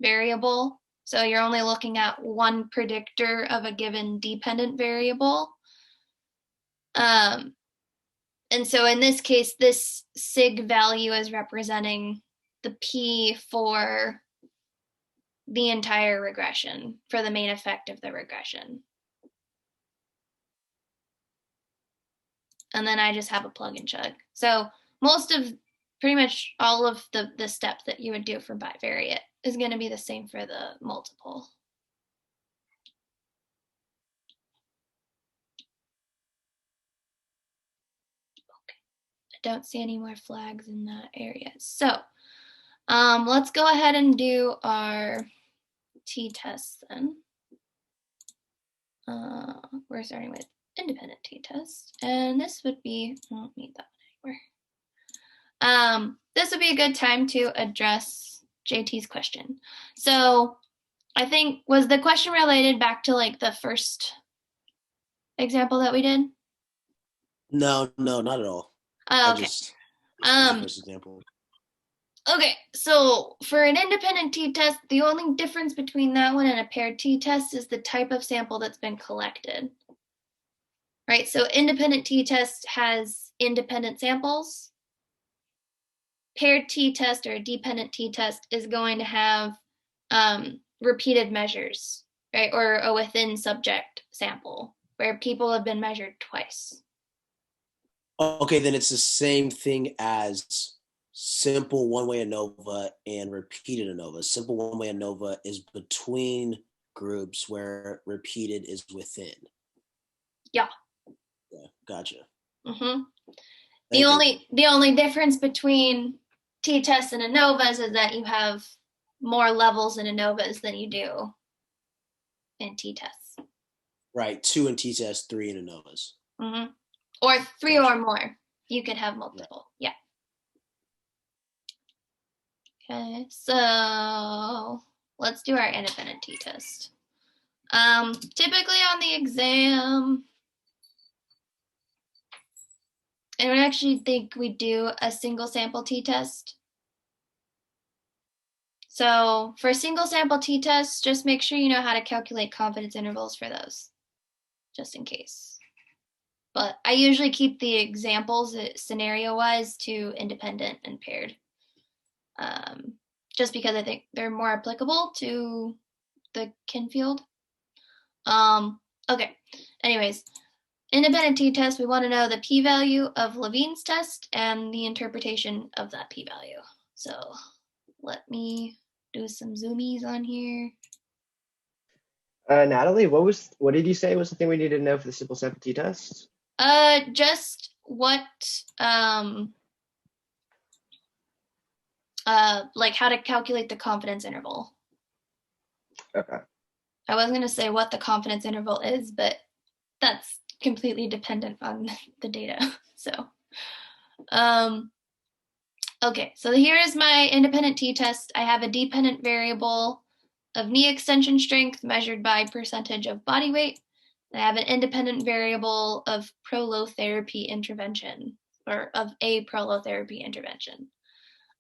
A: variable. So you're only looking at one predictor of a given dependent variable. And so in this case, this sig value is representing the P for the entire regression, for the main effect of the regression. And then I just have a plug and chug. So pretty much all of the steps that you would do for bivariate is going to be the same for the multiple. Okay. I don't see any more flags in that area. So let's go ahead and do our t-tests then. We're starting with independent t-test, and this would be, I don't need that one anymore. This would be a good time to address JT's question. So I think, was the question related back to like the first example that we did?
D: No, not at all.
A: Oh, okay.
D: First example.
A: Okay, so for an independent t-test, the only difference between that one and a paired t-test is the type of sample that's been collected. Right, so independent t-test has independent samples. Paired t-test or dependent t-test is going to have repeated measures, right, or a within subject sample where people have been measured twice.
D: Okay, then it's the same thing as simple one-way ANOVA and repeated ANOVA. Simple one-way ANOVA is between groups where repeated is within.
A: Yeah.
D: Yeah, gotcha.
A: Mm-hmm. The only difference between t-tests and ANOVAs is that you have more levels in ANOVAs than you do in t-tests.
D: Right, 2 in t-tests, 3 in ANOVAs.
A: Mm-hmm. Or 3
D: Gotcha.
A: or more. You could have multiple. Yeah. Okay, so let's do our independent t-test. Typically on the exam, I don't actually think we do a single sample t-test. So for a single sample t-test, just make sure you know how to calculate confidence intervals for those, just in case. But I usually keep the examples scenario-wise to independent and paired, just because I think they're more applicable to the kin field. Okay, anyways, independent t-test, we want to know the p-value of Levine's test and the interpretation of that p-value. So let me do some zoomies on here.
B: Natalie, what did you say was the thing we needed to know for the simple sample t-test?
A: Just what like how to calculate the confidence interval.
B: Okay.
A: I was gonna say what the confidence interval is, but that's completely dependent on the data. So okay, so here is my independent t-test. I have a dependent variable of knee extension strength measured by percentage of body weight. I have an independent variable of prolotherapy intervention, or of a prolotherapy intervention.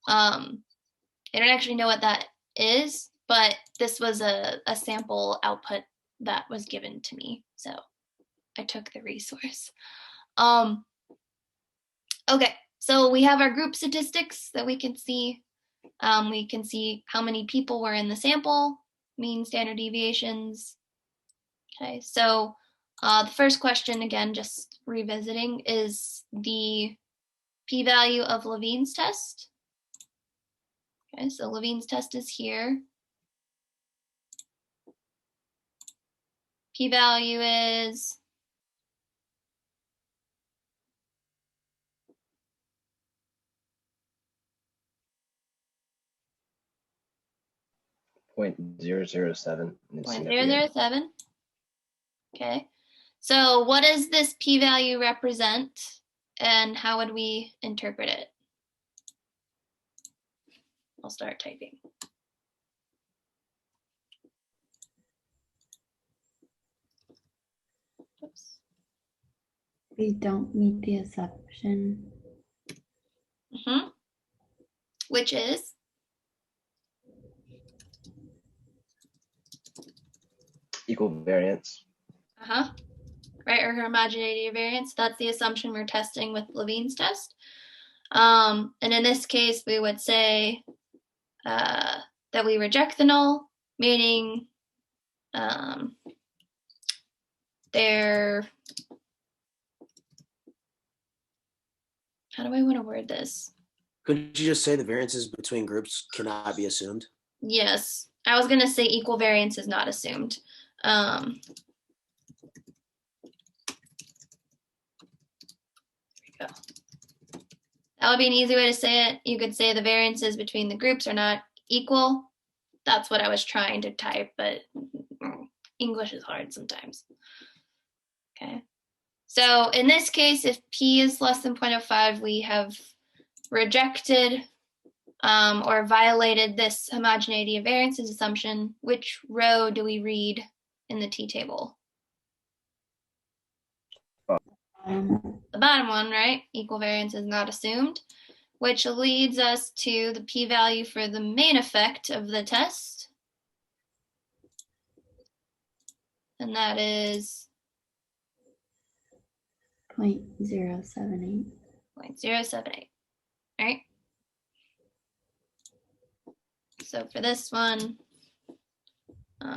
A: I don't actually know what that is, but this was a sample output that was given to me, so I took the resource. Okay, so we have our group statistics that we can see. We can see how many people were in the sample, mean standard deviations. Okay, so the first question, again, just revisiting, is the p-value of Levine's test. Okay, so Levine's test is here. P-value is
B: 0.007.
A: 0.007. Okay, so what does this p-value represent, and how would we interpret it? I'll start typing. Oops.
C: We don't meet the assumption.
A: Which is?
B: Equal variance.
A: Right, or homogeneity variance. That's the assumption we're testing with Levine's test. And in this case, we would say that we reject the null, meaning they're, how do I want to word this?
D: Couldn't you just say the variances between groups cannot be assumed?
A: Yes, I was going to say equal variance is not assumed. There we go. That would be an easy way to say it. You could say the variances between the groups are not equal. That's what I was trying to type, but English is hard sometimes. Okay. So in this case, if P is less than 0.05, we have rejected or violated this homogeneity of variances assumption. Which row do we read in the t-table? The bottom one, right? Equal variance is not assumed, which leads us to the p-value for the main effect of the test. And that is
C: 0.078.
A: 0.078, right? So for this one,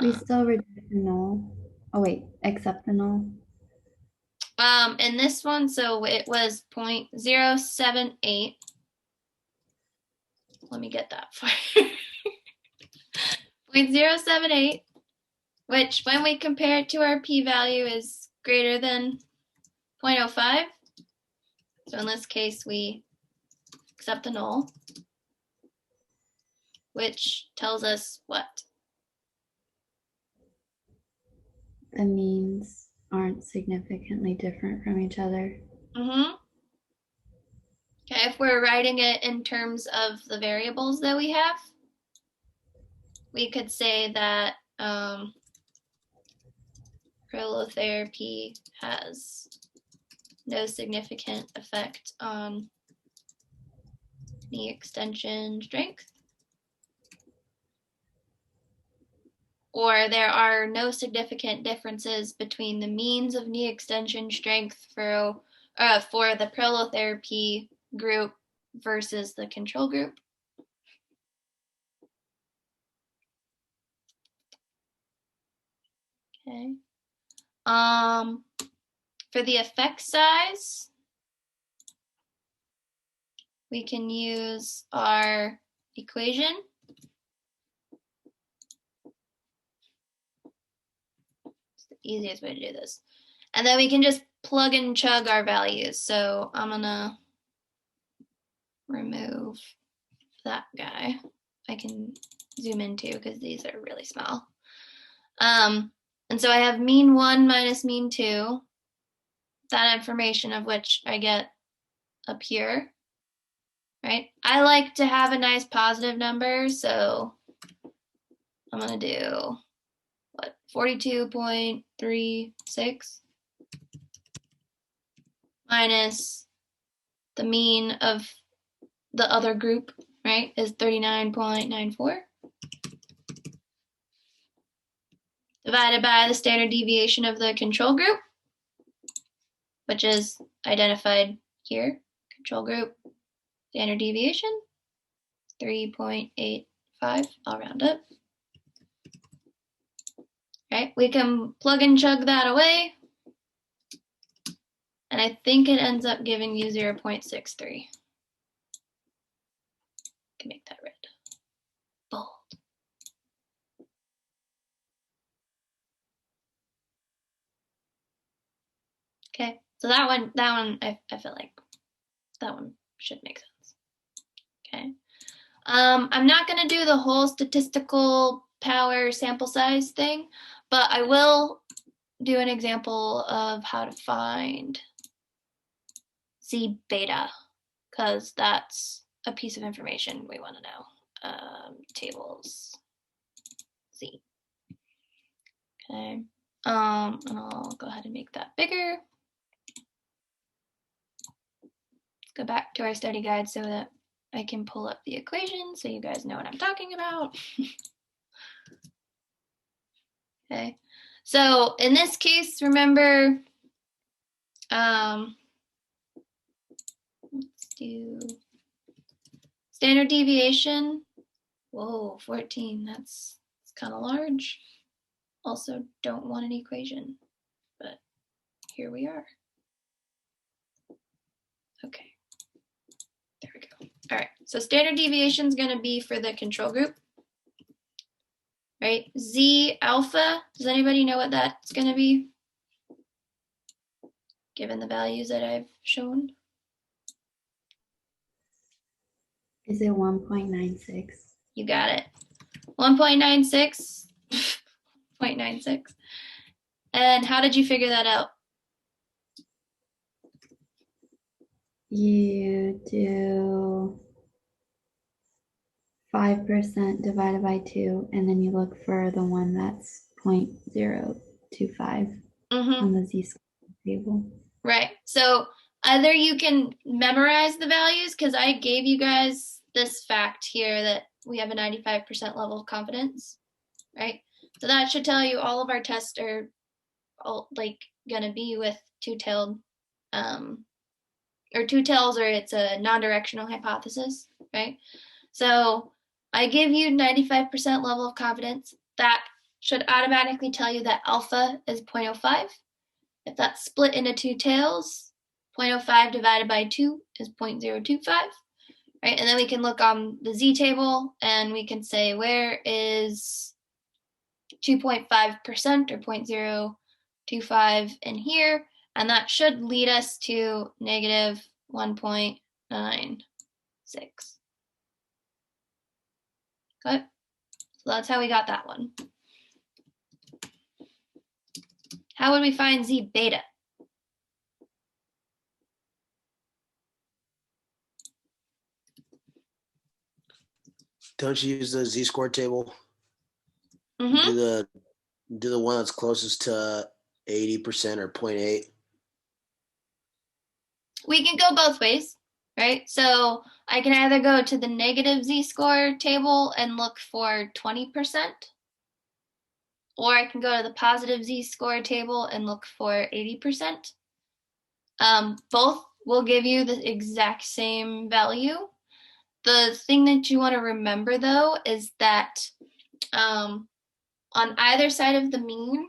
C: We still reject the null. Oh wait, accept the null.
A: in this one, so it was 0.078. Let me get that for you. 0.078, which when we compare it to our p-value is greater than 0.05. So in this case, we accept the null, which tells us what?
C: The means aren't significantly different from each other.
A: Okay, if we're writing it in terms of the variables that we have, we could say that prolotherapy has no significant effect on knee extension strength. Or there are no significant differences between the means of knee extension strength for the prolotherapy group versus the control group. Okay. For the effect size, we can use our equation. It's the easiest way to do this. And then we can just plug and chug our values. So I'm gonna remove that guy. I can zoom in too because these are really small. And so I have mean 1 minus mean 2, that information of which I get up here, right? I like to have a nice positive number, so I'm gonna do, what, 42.36 minus the mean of the other group, right, is 39.94. Divided by the standard deviation of the control group, which is identified here. Control group, standard deviation, 3.85, I'll round up. Right, we can plug and chug that away. And I think it ends up giving you 0.63. Can make that red. Bold. Okay, so that one, I feel like that one should make sense. Okay. I'm not gonna do the whole statistical power sample size thing, but I will do an example of how to find Z beta, because that's a piece of information we want to know. Tables Z. Okay. And I'll go ahead and make that bigger. go back to our study guide so that I can pull up the equation so you guys know what I'm talking about. Okay, so in this case, remember, let's do standard deviation. Whoa, 14, that's kind of large. Also don't want an equation, but here we are. Okay, there we go. All right, so standard deviation is going to be for the control group, right? Z alpha, does anybody know what that's going to be? Given the values that I've shown.
C: Is it 1.96?
A: You got it. 1.96. 0.96. And how did you figure that out?
C: You do 5% divided by 2, and then you look for the one that's 0.025 on the z-score table.
A: Right. So either you can memorize the values, because I gave you guys this fact here that we have a 95% level of confidence, right? So that should tell you all of our tests are all like gonna be with two-tailed, or two tails, or it's a non-directional hypothesis, right? So I give you 95% level of confidence. That should automatically tell you that alpha is 0.05. If that's split into two tails, 0.05 divided by 2 is 0.025, right? And then we can look on the z table and we can say where is 2.5% or 0.025 in here, and that should lead us to negative 1.96. Okay, so that's how we got that one. How would we find z beta?
D: Don't you use the z-score table?
A: Mm-hmm.
D: Do the one that's closest to 80% or 0.8.
A: We can go both ways, right? So I can either go to the negative z-score table and look for 20%, or I can go to the positive z-score table and look for 80%. Both will give you the exact same value. The thing that you want to remember, though, is that on either side of the mean,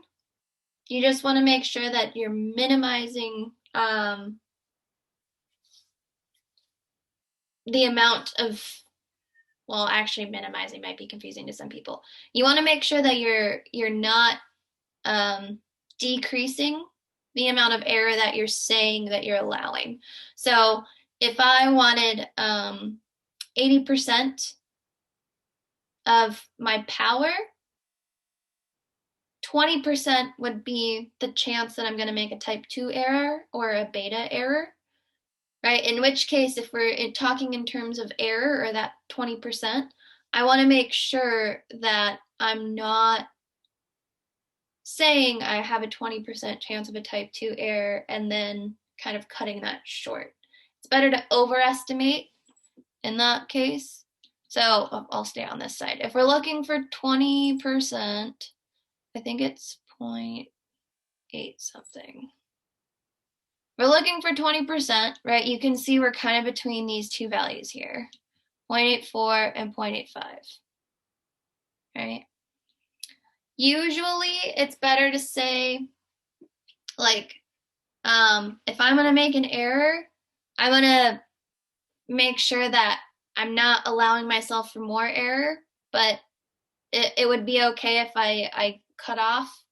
A: you just want to make sure that you're minimizing the amount of, well, actually minimizing might be confusing to some people. You want to make sure that you're not decreasing the amount of error that you're saying that you're allowing. So if I wanted 80% of my power, 20% would be the chance that I'm going to make a type 2 error or a beta error, right? In which case, if we're talking in terms of error or that 20%, I want to make sure that I'm not saying I have a 20% chance of a type 2 error and then kind of cutting that short. It's better to overestimate in that case. So I'll stay on this side. If we're looking for 20%, I think it's 0.8 something. We're looking for 20%, right? You can see we're kind of between these two values here, 0.84 and 0.85, right? Usually it's better to say, like, if I'm gonna make an error, I'm gonna make sure that I'm not allowing myself for more error, but it would be okay if I cut off,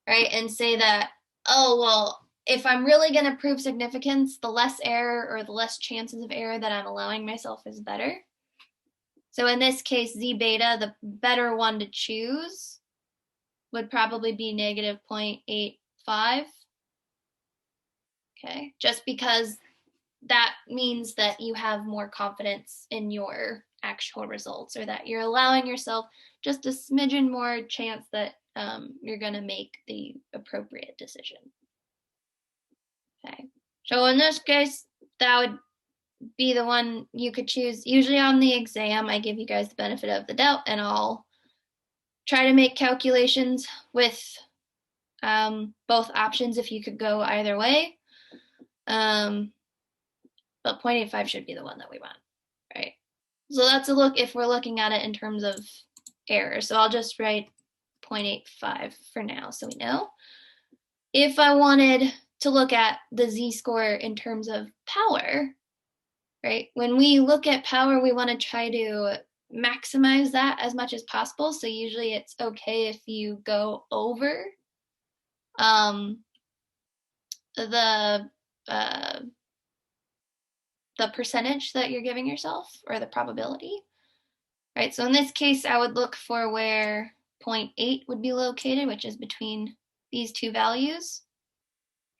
A: right? And say that, oh, well, if I'm really going to prove significance, the less error or the less chances of error that I'm allowing myself is better. So in this case, Z beta, the better one to choose would probably be negative 0.85. Okay, just because that means that you have more confidence in your actual results, or that you're allowing yourself just a smidgen more chance that you're going to make the appropriate decision. Okay, so in this case, that would be the one you could choose. Usually on the exam, I give you guys the benefit of the doubt, and I'll try to make calculations with both options if you could go either way. But 0.85 should be the one that we want, right? So that's a look if we're looking at it in terms of error. So I'll just write 0.85 for now so we know. If I wanted to look at the z-score in terms of power, right? When we look at power, we want to try to maximize that as much as possible. So usually it's okay if you go over the percentage that you're giving yourself, or the probability, right? So in this case, I would look for where 0.8 would be located, which is between these two values,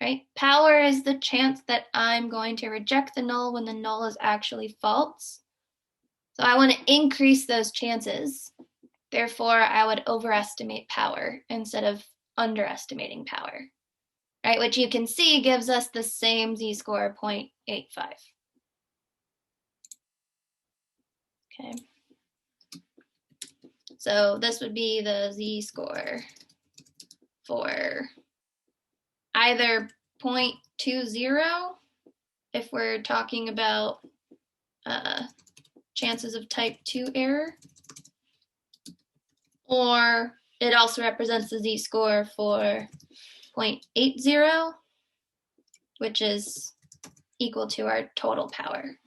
A: right? Power is the chance that I'm going to reject the null when the null is actually false. So I want to increase those chances. Therefore, I would overestimate power instead of underestimating power, right? Which you can see gives us the same z-score, 0.85. Okay. So this would be the z-score for either 0.20 if we're talking about chances of type 2 error, or it also represents the z-score for 0.80, which is equal to our total power.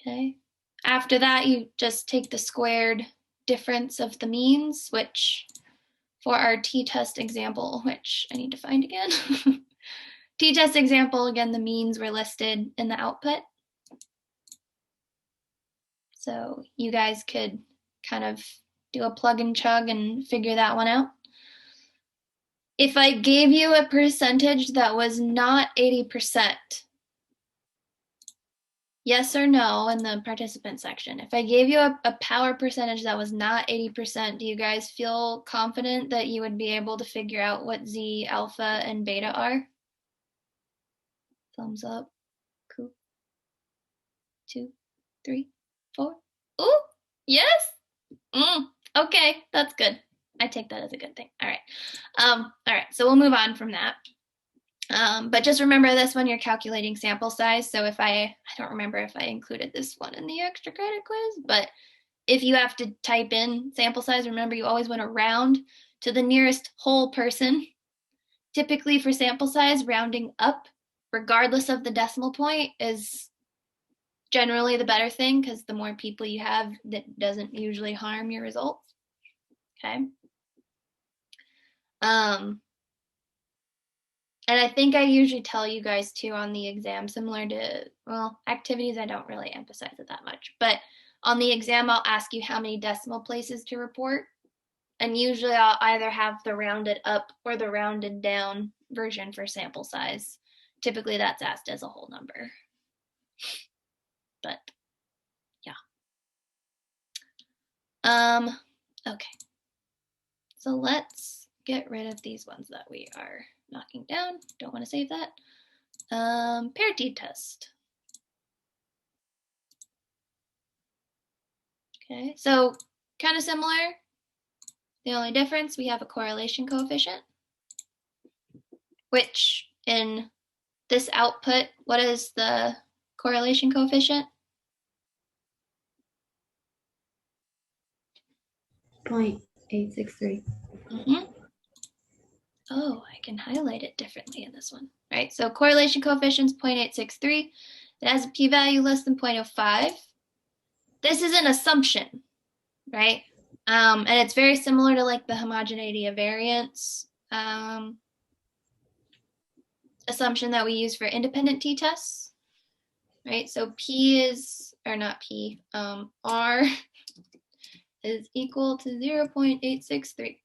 A: Okay. After that, you just take the squared difference of the means, which for our t-test example, which I need to find again. T-test example, again, the means were listed in the output. So you guys could kind of do a plug and chug and figure that one out. If I gave you a percentage that was not 80%, yes or no in the participant section. If I gave you a power percentage that was not 80%, do you guys feel confident that you would be able to figure out what Z, alpha, and beta are? Thumbs up. Cool. 2, 3, 4. Ooh, yes. Okay, that's good. I take that as a good thing. All right. All right, so we'll move on from that. But just remember this when you're calculating sample size. So if I don't remember if I included this one in the extra credit quiz, but if you have to type in sample size, remember you always want to round to the nearest whole person. Typically for sample size, rounding up, regardless of the decimal point, is generally the better thing because the more people you have, that doesn't usually harm your results. Okay. And I think I usually tell you guys too on the exam, similar to, well, activities, I don't really emphasize it that much, but on the exam, I'll ask you how many decimal places to report. And usually I'll either have the rounded up or the rounded down version for sample size. Typically that's asked as a whole number. But yeah. Okay. So let's get rid of these ones that we are knocking down. Don't want to save that. Paired t-test. Okay, so kind of similar. The only difference, we have a correlation coefficient, which in this output, what is the correlation coefficient?
C: 0.863.
A: Oh, I can highlight it differently in this one, right? So correlation coefficient is 0.863. It has a p-value less than 0.05. This is an assumption, right? And it's very similar to like the homogeneity of variance assumption that we use for independent t-tests, right? So P is, or not P, R is equal to 0.863.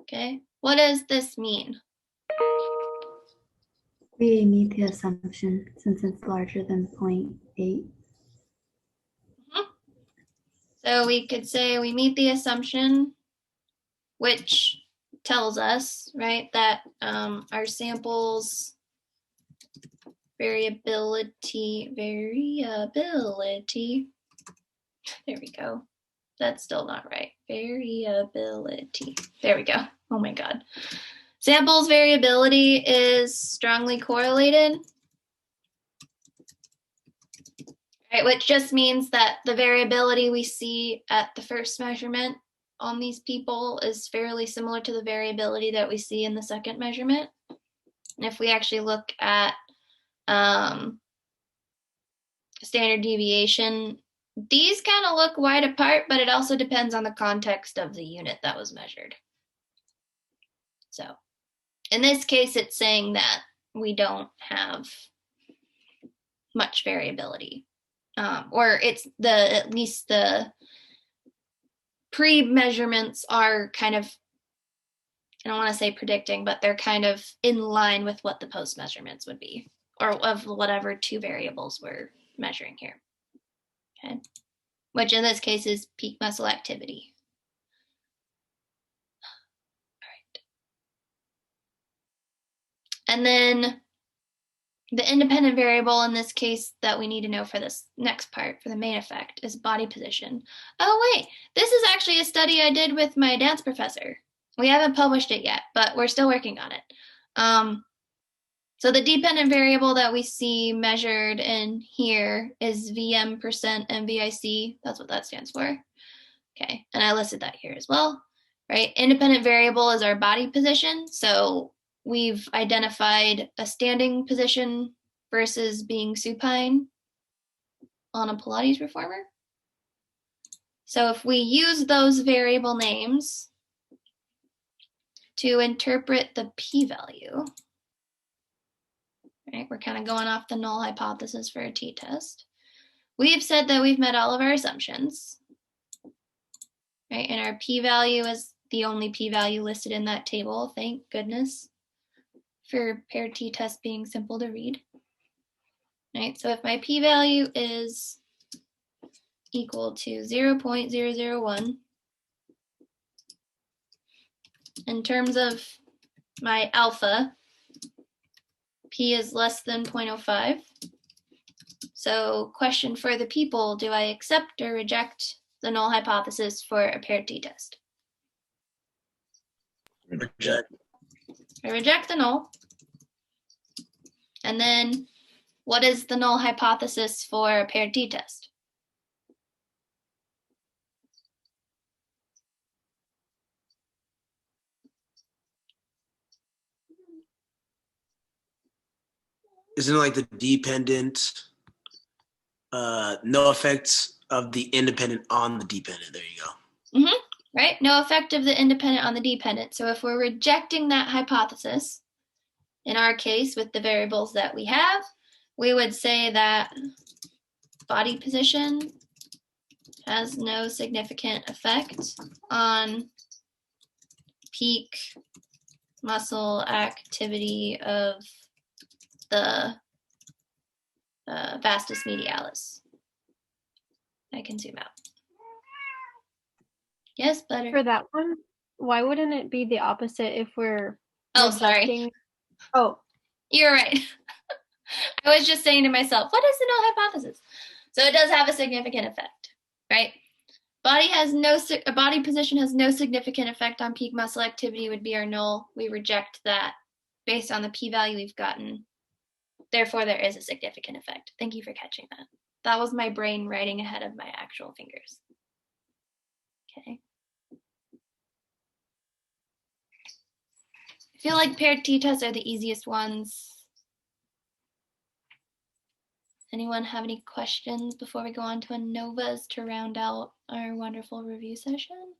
A: Okay, what does this mean?
C: We meet the assumption since it's larger than 0.8.
A: So we could say we meet the assumption which tells us, right, that our samples variability, there we go. That's still not right. Variability. There we go. Oh my God. Samples variability is strongly correlated, right, which just means that the variability we see at the first measurement on these people is fairly similar to the variability that we see in the second measurement. And if we actually look at standard deviation, these kind of look wide apart, but it also depends on the context of the unit that was measured. So in this case, it's saying that we don't have much variability, or it's at least the pre-measurements are kind of, I don't want to say predicting, but they're kind of in line with what the post measurements would be, or of whatever two variables we're measuring here. Okay, which in this case is peak muscle activity. All right. And then the independent variable in this case that we need to know for this next part, for the main effect, is body position. Oh wait, this is actually a study I did with my dance professor. We haven't published it yet, but we're still working on it. So the dependent variable that we see measured in here is VM% MVIC. That's what that stands for. Okay, and I listed that here as well, right? Independent variable is our body position. So we've identified a standing position versus being supine on a Pilates reformer. So if we use those variable names to interpret the p-value, right, we're kind of going off the null hypothesis for a t-test. We've said that we've met all of our assumptions, right? And our p-value is the only p-value listed in that table, thank goodness, for paired t-test being simple to read, right? So if my p-value is equal to 0.001, in terms of my alpha, p is less than 0.05. So question for the people, do I accept or reject the null hypothesis for a paired t-test?
D: Reject.
A: I reject the null. And then what is the null hypothesis for a paired t-test?
D: Isn't it like the dependent, no effects of the independent on the dependent? There you go.
A: Mm-hmm. Right? No effect of the independent on the dependent. So if we're rejecting that hypothesis, in our case with the variables that we have, we would say that body position has no significant effect on peak muscle activity of the vastus medialis. I can zoom out. Yes, Butter.
E: For that one, why wouldn't it be the opposite if we're
A: sorry.
E: Oh,
A: you're right. I was just saying to myself, what is the null hypothesis? So it does have a significant effect, right? Body position has no significant effect on peak muscle activity would be our null. We reject that based on the p-value we've gotten. Therefore, there is a significant effect. Thank you for catching that. That was my brain writing ahead of my actual fingers. Okay. I feel like paired t-tests are the easiest ones. Anyone have any questions before we go on to ANOVAs to round out our wonderful review session?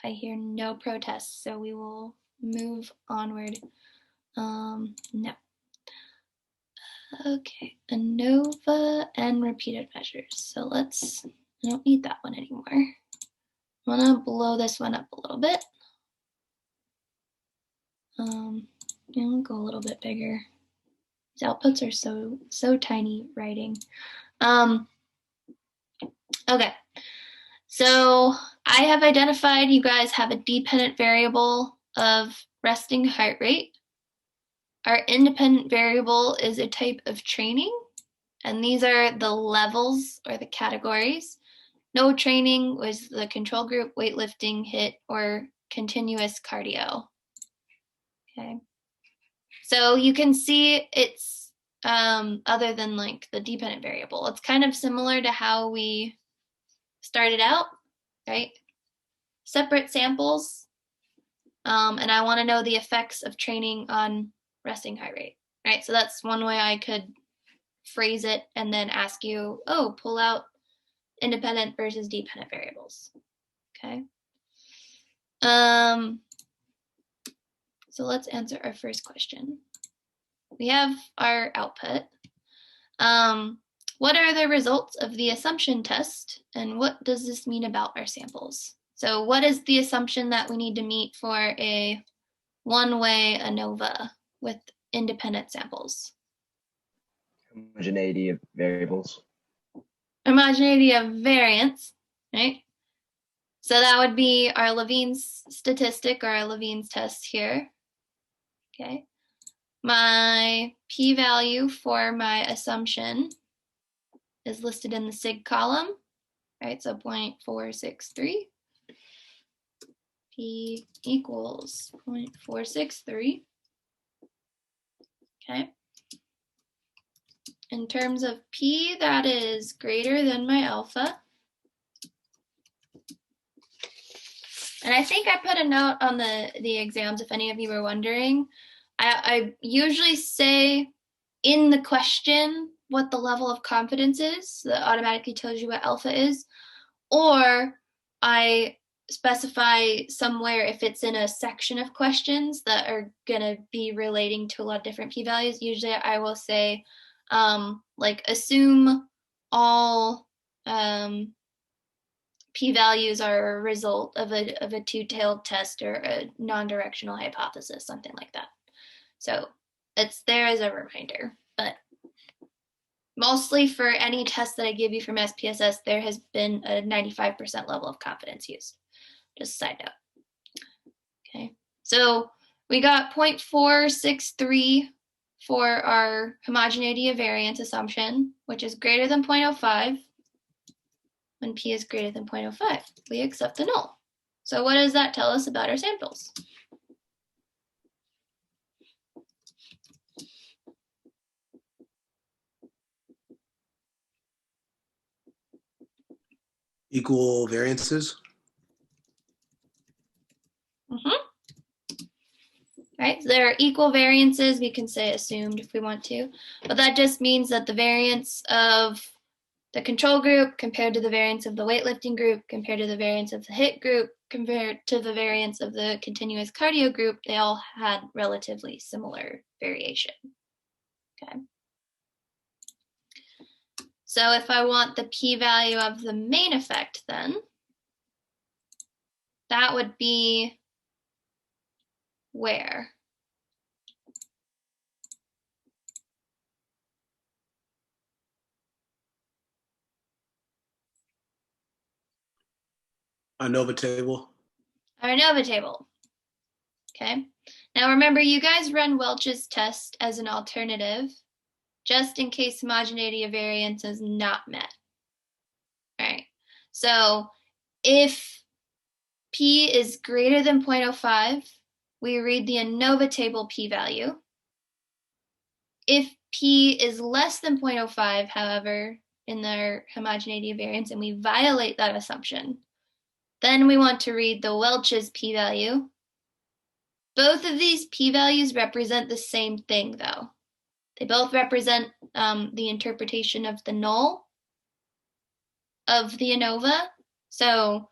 A: I hear no protests, so we will move onward. No. Okay, ANOVA and repeated measures. So I don't need that one anymore. I'm gonna blow this one up a little bit. I'll go a little bit bigger. These outputs are so tiny writing. Okay, so I have identified you guys have a dependent variable of resting heart rate. Our independent variable is a type of training, and these are the levels or the categories. No training was the control group, weightlifting, HIIT, or continuous cardio. Okay, so you can see it's other than like the dependent variable. It's kind of similar to how we started out, right? Separate samples, and I want to know the effects of training on resting heart rate, right? So that's one way I could phrase it and then ask you, oh, pull out independent versus dependent variables, okay? So let's answer our first question. We have our output. What are the results of the assumption test, and what does this mean about our samples? So what is the assumption that we need to meet for a one-way ANOVA with independent samples?
B: Homogeneity of variables.
A: Homogeneity of variance, right? So that would be our Levene's statistic or our Levene's test here. Okay. My p-value for my assumption is listed in the sig column, right? So 0.463. P equals 0.463. Okay. In terms of P, that is greater than my alpha. And I think I put a note on the exams, if any of you were wondering. I usually say in the question what the level of confidence is. That automatically tells you what alpha is. Or I specify somewhere if it's in a section of questions that are going to be relating to a lot of different p-values. Usually I will say, like, assume all p-values are a result of a two-tailed test or a non-directional hypothesis, something like that. So it's there as a reminder, but mostly for any test that I give you from SPSS, there has been a 95% level of confidence used. Just a side note. Okay, so we got 0.463 for our homogeneity of variance assumption, which is greater than 0.05. When P is greater than 0.05, we accept the null. So what does that tell us about our samples?
D: Equal variances.
A: Right, so there are equal variances. We can say assumed if we want to, but that just means that the variance of the control group compared to the variance of the weightlifting group compared to the variance of the HIIT group compared to the variance of the continuous cardio group, they all had relatively similar variation. Okay. So if I want the p-value of the main effect, then that would be where?
D: ANOVA table.
A: Our ANOVA table. Okay. Now remember, you guys run Welch's test as an alternative, just in case homogeneity of variance is not met. All right. So if P is greater than 0.05, we read the ANOVA table p-value. If P is less than 0.05, however, in their homogeneity of variance, and we violate that assumption, then we want to read the Welch's p-value. Both of these p-values represent the same thing, though. They both represent the interpretation of the null of the ANOVA. So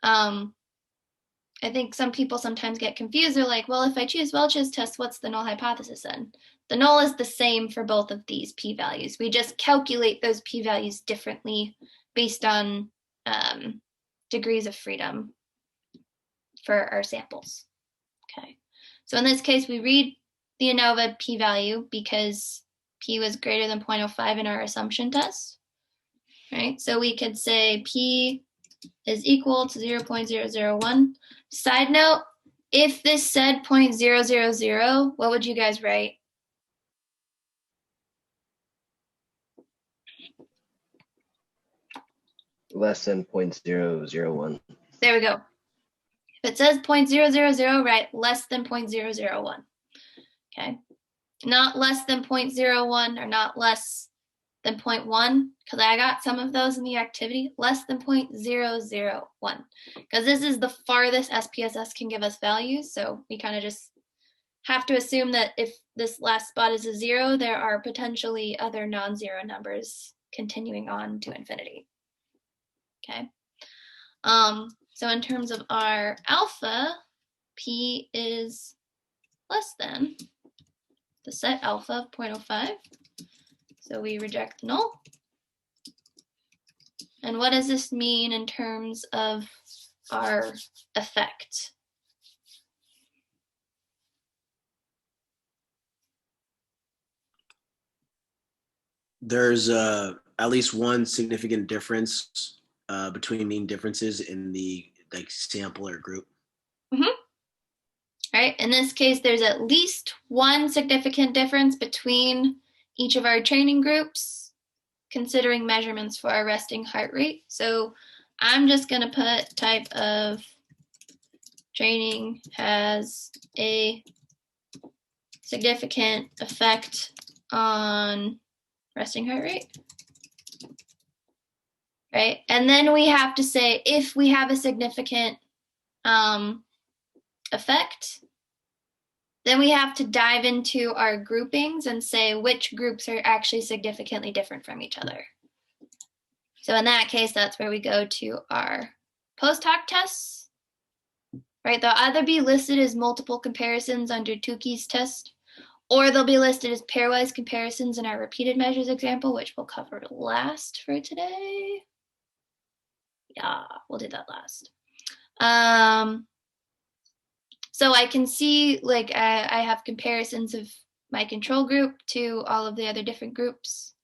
A: I think some people sometimes get confused. They're like, well, if I choose Welch's test, what's the null hypothesis then? The null is the same for both of these p-values. We just calculate those p-values differently based on degrees of freedom for our samples. Okay, so in this case, we read the ANOVA p-value because P was greater than 0.05 in our assumption test. right? So we could say P is equal to 0.001. Side note, if this said 0.000, what would you guys write?
B: Less than 0.001.
A: There we go. If it says 0.000, write less than 0.001. Okay. Not less than 0.01 or not less than 0.1, because I got some of those in the activity. Less than 0.001, because this is the farthest SPSS can give us values. So we kind of just have to assume that if this last spot is a 0, there are potentially other non-zero numbers continuing on to infinity. Okay. So in terms of our alpha, P is less than the set alpha of 0.05. So we reject the null. And what does this mean in terms of our effect?
D: There's at least one significant difference between mean differences in the sample or group.
A: Right. In this case, there's at least one significant difference between each of our training groups, considering measurements for our resting heart rate. So I'm just going to put type of training has a significant effect on resting heart rate. Right. And then we have to say if we have a significant effect, then we have to dive into our groupings and say which groups are actually significantly different from each other. So in that case, that's where we go to our post hoc tests, right? They'll either be listed as multiple comparisons under Tukey's test, or they'll be listed as pairwise comparisons in our repeated measures example, which we'll cover last for today. Yeah, we'll do that last. So I can see like I have comparisons of my control group to all of the other different groups,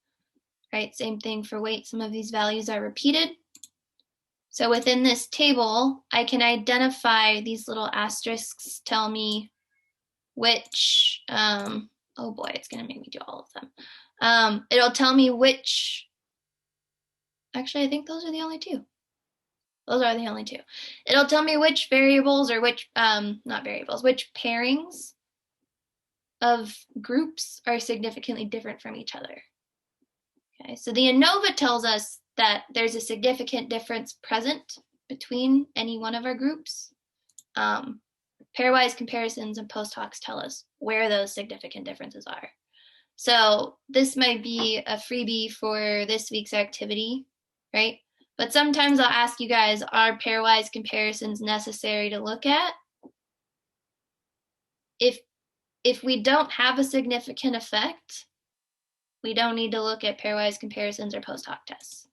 A: right? Same thing for weight. Some of these values are repeated. So within this table, I can identify these little asterisks tell me which, oh boy, it's gonna make me do all of them. It'll tell me which, actually I think those are the only two. Those are the only two. It'll tell me which variables or which, not variables, which pairings of groups are significantly different from each other. Okay, so the ANOVA tells us that there's a significant difference present between any one of our groups. Pairwise comparisons and post hocs tell us where those significant differences are. So this might be a freebie for this week's activity, right? But sometimes I'll ask you guys, are pairwise comparisons necessary to look at? If we don't have a significant effect, we don't need to look at pairwise comparisons or post hoc tests,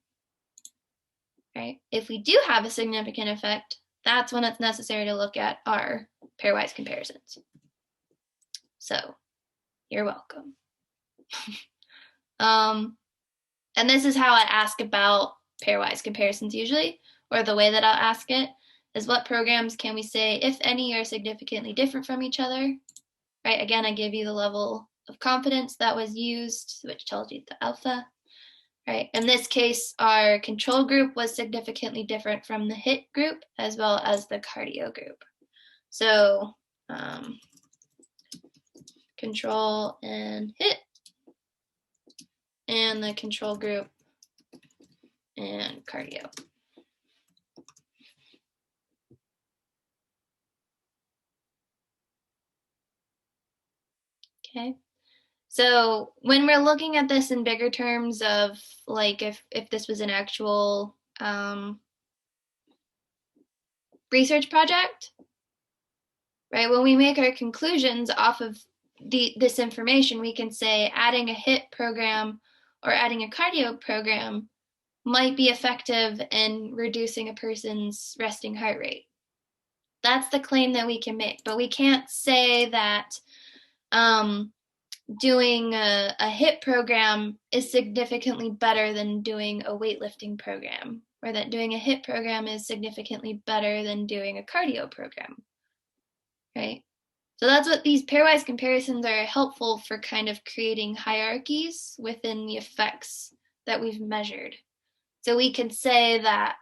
A: right? If we do have a significant effect, that's when it's necessary to look at our pairwise comparisons. So you're welcome. And this is how I ask about pairwise comparisons usually, or the way that I'll ask it is what programs can we say, if any, are significantly different from each other, right? Again, I give you the level of confidence that was used, which tells you the alpha, right? In this case, our control group was significantly different from the HIT group as well as the cardio group. So control and HIT, and the control group and cardio. Okay, so when we're looking at this in bigger terms of like if this was an actual research project, right? When we make our conclusions off of this information, we can say adding a HIT program or adding a cardio program might be effective in reducing a person's resting heart rate. That's the claim that we can make, but we can't say that doing a HIIT program is significantly better than doing a weightlifting program, or that doing a HIIT program is significantly better than doing a cardio program, right? So that's what these pairwise comparisons are helpful for, kind of creating hierarchies within the effects that we've measured. So we can say that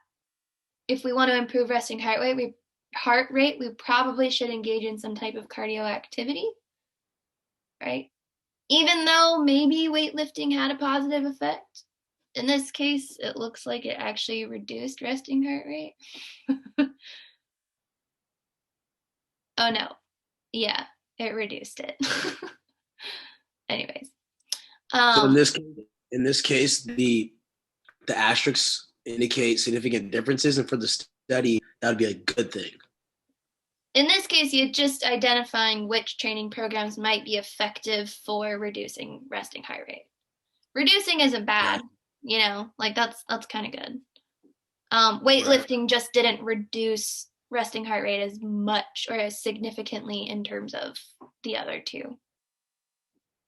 A: if we want to improve resting heart rate, we probably should engage in some type of cardio activity, right? Even though maybe weightlifting had a positive effect. In this case, it looks like it actually reduced resting heart rate. Oh no. Yeah, it reduced it. Anyways.
D: So in this case, the asterisks indicate significant differences, and for the study, that would be a good thing.
A: In this case, you're just identifying which training programs might be effective for reducing resting heart rate. Reducing isn't bad, you know, like that's kind of good. Weightlifting just didn't reduce resting heart rate as much or as significantly in terms of the other two.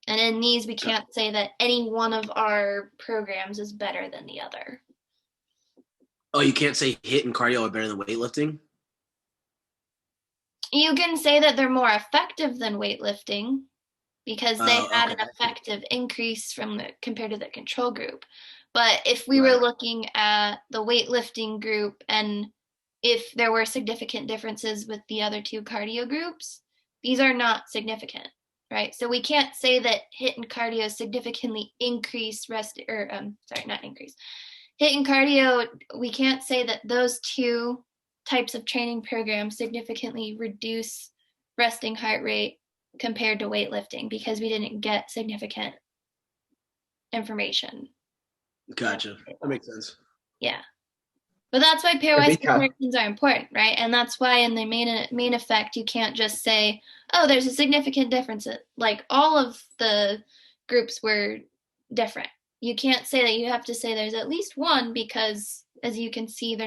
A: And in these, we can't say that any one of our programs is better than the other.
D: Oh, you can't say HIIT and cardio are better than weightlifting?
A: You can say that they're more effective than weightlifting because they had an effective increase compared to the control group. But if we were looking at the weightlifting group and if there were significant differences with the other two cardio groups, these are not significant, right? So we can't say that HIIT and cardio significantly increase HIIT and cardio, we can't say that those two types of training programs significantly reduce resting heart rate compared to weightlifting because we didn't get significant information.
D: Gotcha. That makes sense.
A: Yeah. But that's why pairwise comparisons are important, right? And that's why in the main effect, you can't just say, oh, there's a significant difference. Like all of the groups were different. You can't say that. You have to say there's at least one because, as you can see,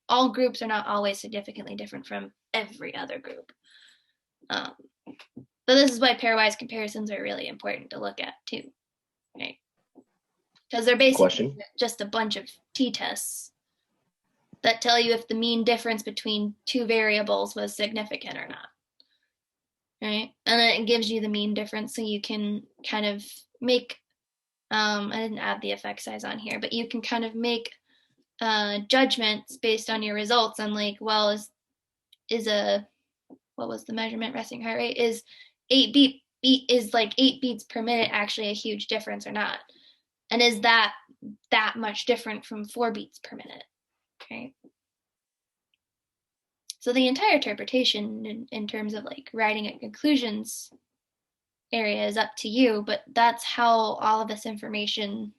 A: all groups are not always significantly different from every other group. But this is why pairwise comparisons are really important to look at too, right? Because they're basically just a bunch of t-tests that tell you if the mean difference between two variables was significant or not, right? And then it gives you the mean difference so you can kind of make, I didn't add the effect size on here, but you can kind of make judgments based on your results on like, well, what was the measurement resting heart rate? Is 8 beats per minute actually a huge difference or not? And is that much different from 4 beats per minute? Okay. So the entire interpretation in terms of like writing a conclusions area is up to you, but that's how all of this information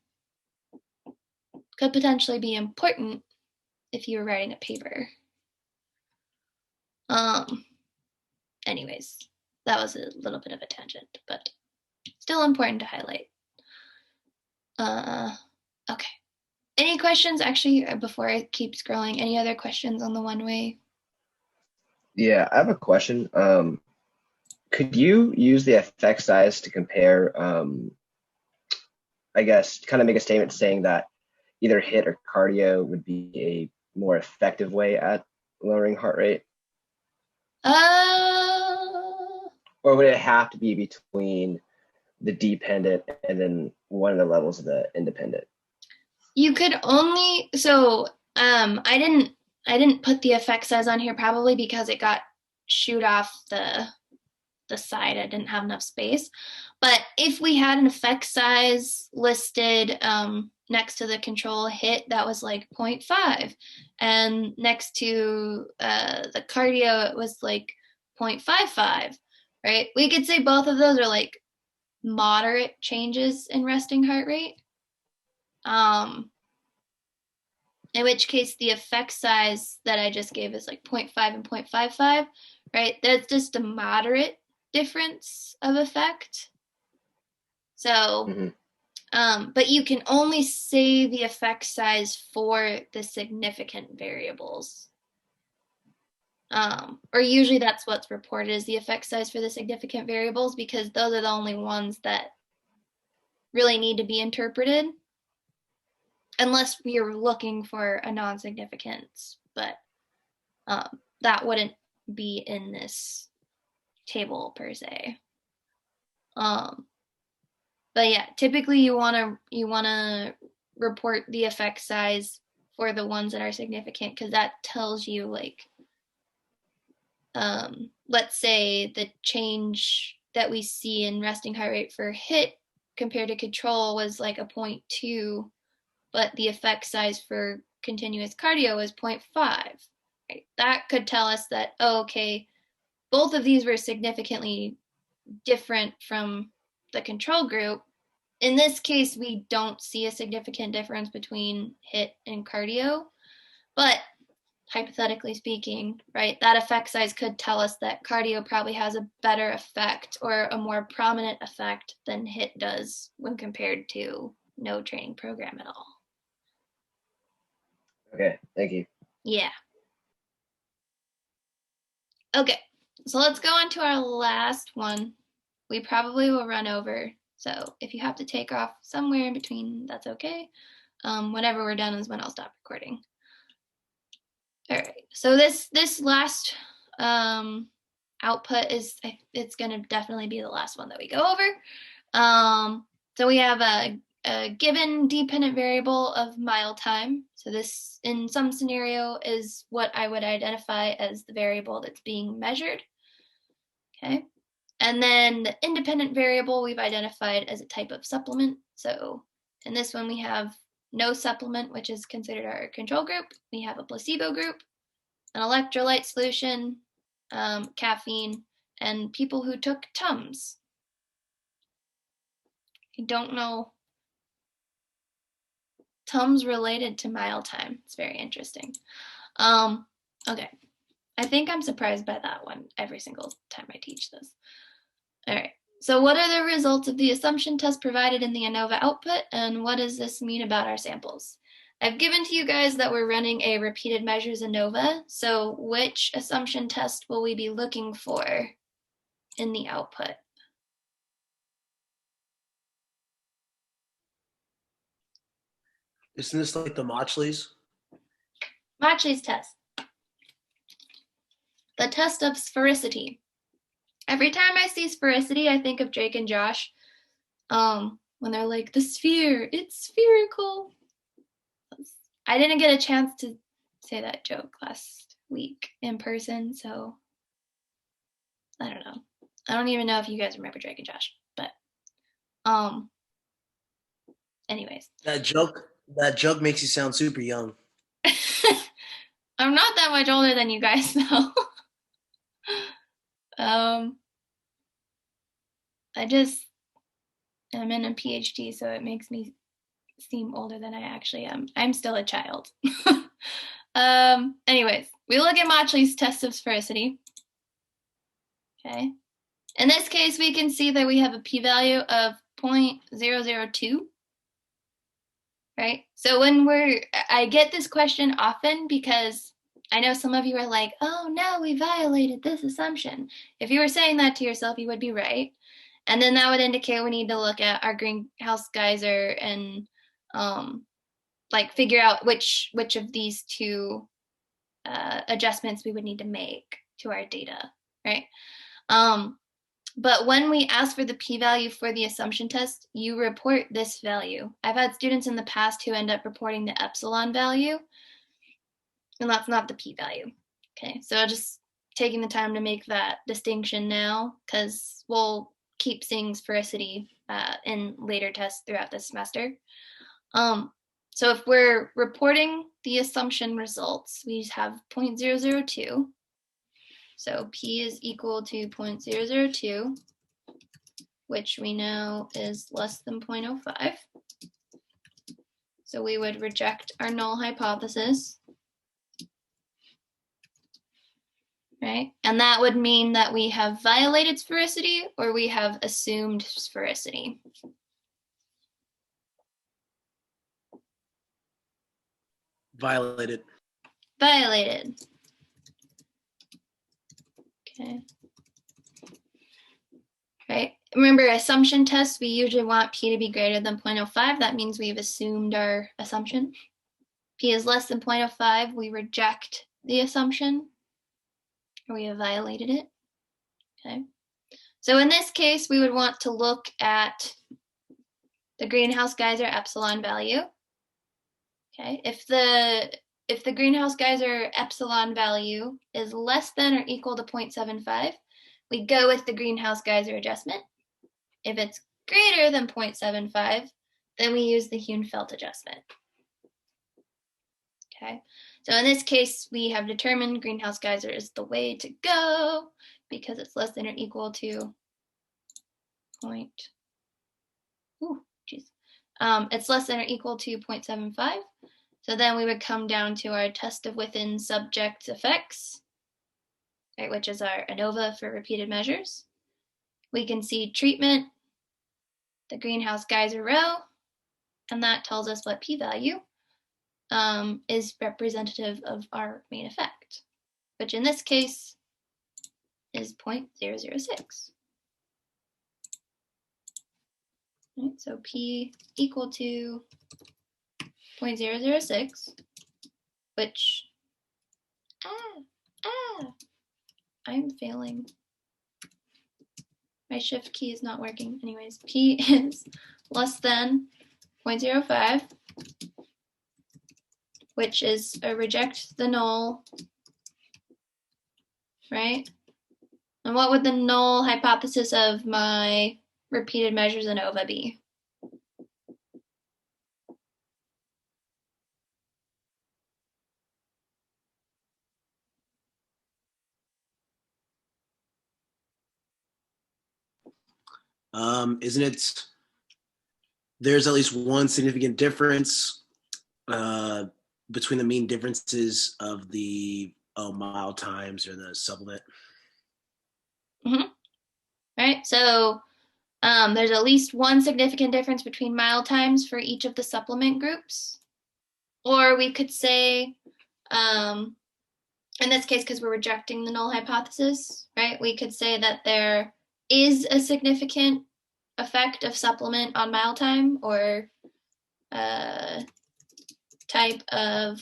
A: could potentially be important if you were writing a paper. Anyways, that was a little bit of a tangent, but still important to highlight. Okay. Any questions, actually, before I keep scrolling? Any other questions on the one-way?
B: Yeah, I have a question. Could you use the effect size to compare, I guess, kind of make a statement saying that either HIIT or cardio would be a more effective way at lowering heart rate? Or would it have to be between the dependent and then one of the levels of the independent?
A: You could only, so I didn't put the effect size on here probably because it got shoot off the side. I didn't have enough space. But if we had an effect size listed next to the control HIIT, that was like 0.5. And next to the cardio, it was like 0.55, right? We could say both of those are like moderate changes in resting heart rate. In which case the effect size that I just gave is like 0.5 and 0.55, right? That's just a moderate difference of effect. So, but you can only say the effect size for the significant variables. or usually that's what's reported as the effect size for the significant variables, because those are the only ones that really need to be interpreted, unless we are looking for a non-significance, but that wouldn't be in this table per se. But yeah, typically you want to report the effect size for the ones that are significant, because that tells you, like, let's say the change that we see in resting heart rate for HIT compared to control was like a 0.2, but the effect size for continuous cardio was 0.5. Right? That could tell us that, oh, okay, both of these were significantly different from the control group. In this case, we don't see a significant difference between HIT and cardio, but hypothetically speaking, right, that effect size could tell us that cardio probably has a better effect or a more prominent effect than HIT does when compared to no training program at all.
B: Okay, thank you.
A: Yeah. Okay, so let's go on to our last one. We probably will run over, so if you have to take off somewhere in between, that's okay. Whenever we're done is when I'll stop recording. All right, so this last output it's going to definitely be the last one that we go over. So we have a given dependent variable of mile time. So this, in some scenario, is what I would identify as the variable that's being measured. Okay. And then the independent variable we've identified as a type of supplement. So in this one, we have no supplement, which is considered our control group. We have a placebo group, an electrolyte solution, caffeine, and people who took Tums. I don't know. Tums related to mile time. It's very interesting. Okay. I think I'm surprised by that one every single time I teach this. All right. So what are the results of the assumption test provided in the ANOVA output, and what does this mean about our samples? I've given to you guys that we're running a repeated measures ANOVA, so which assumption test will we be looking for in the output?
D: Isn't this like the Mauchly's?
A: Mauchly's test. The test of sphericity. Every time I see sphericity, I think of Drake and Josh. When they're like, the sphere, it's spherical. I didn't get a chance to say that joke last week in person, so I don't know. I don't even know if you guys remember Drake and Josh, but anyways.
D: That joke makes you sound super young.
A: I'm not that much older than you guys, though. I'm in a PhD, so it makes me seem older than I actually am. I'm still a child. Anyways, we look at Mauchly's test of sphericity. Okay. In this case, we can see that we have a p-value of 0.002. Right? So I get this question often because I know some of you are like, oh no, we violated this assumption. If you were saying that to yourself, you would be right. And then that would indicate we need to look at our greenhouse geyser and like figure out which of these two adjustments we would need to make to our data, right? But when we ask for the p-value for the assumption test, you report this value. I've had students in the past who end up reporting the epsilon value, and that's not the p-value. Okay, so just taking the time to make that distinction now, because we'll keep seeing sphericity in later tests throughout the semester. So if we're reporting the assumption results, we have 0.002. So P is equal to 0.002, which we know is less than 0.05. So we would reject our null hypothesis, right? And that would mean that we have violated sphericity or we have assumed sphericity.
D: Violated.
A: Violated. Okay. Right. Remember, assumption tests, we usually want P to be greater than 0.05. That means we've assumed our assumption. P is less than 0.05, we reject the assumption, or we have violated it. Okay. So in this case, we would want to look at the greenhouse geyser epsilon value. Okay. If the greenhouse geyser epsilon value is less than or equal to 0.75, we go with the greenhouse geyser adjustment. If it's greater than 0.75, then we use the Hunefeld adjustment. Okay, so in this case, we have determined greenhouse geyser is the way to go because it's less than or equal to it's less than or equal to 0.75. So then we would come down to our test of within subject effects, right, which is our ANOVA for repeated measures. We can see treatment, the greenhouse geyser row, and that tells us what p-value is representative of our main effect, which in this case is 0.006. Right, so p equal to 0.006, which, I'm failing. My shift key is not working. Anyways, p is less than 0.05, which is a reject the null, right? And what would the null hypothesis of my repeated measures ANOVA be?
D: Isn't it, there's at least one significant difference between the mean differences of the mile times or the supplement?
A: Right, so there's at least one significant difference between mile times for each of the supplement groups. Or we could say, in this case, because we're rejecting the null hypothesis, right, we could say that there is a significant effect of supplement on mile time, or type of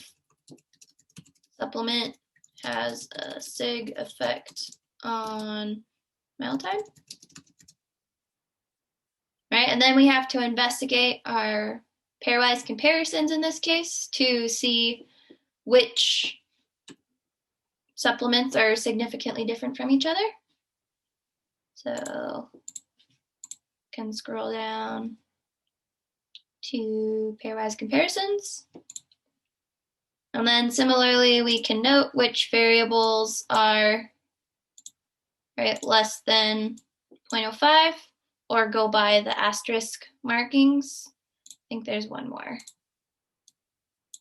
A: supplement has a sig effect on mile time. Right, and then we have to investigate our pairwise comparisons in this case to see which supplements are significantly different from each other. So can scroll down to pairwise comparisons. And then similarly, we can note which variables are, right, less than 0.05 or go by the asterisk markings. I think there's one more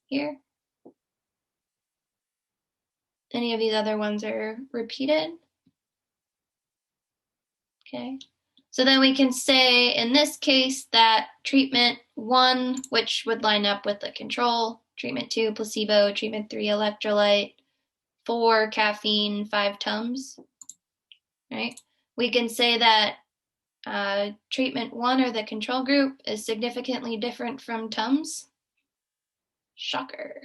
A: here. Any of these other ones are repeated. Okay, so then we can say in this case that treatment 1, which would line up with the control, treatment 2, placebo, treatment 3, electrolyte, 4, caffeine, 5, Tums, right? We can say that treatment 1, or the control group, is significantly different from Tums. Shocker.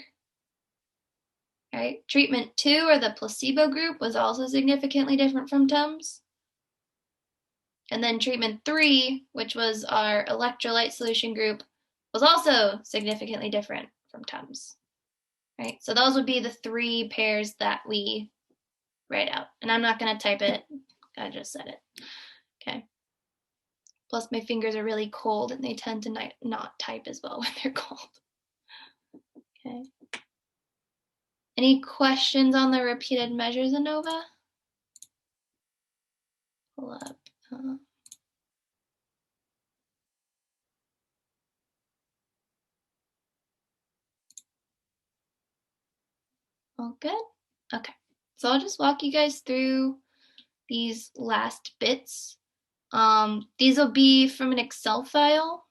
A: Right? Treatment 2, or the placebo group, was also significantly different from Tums. And then treatment 3, which was our electrolyte solution group, was also significantly different from Tums. Right? So those would be the 3 pairs that we write out. And I'm not going to type it. I just said it. Okay. Plus my fingers are really cold and they tend to not type as well when they're cold. Okay. Any questions on the repeated measures ANOVA? Pull up. All good? Okay. So I'll just walk you guys through these last bits. These will be from an Excel file,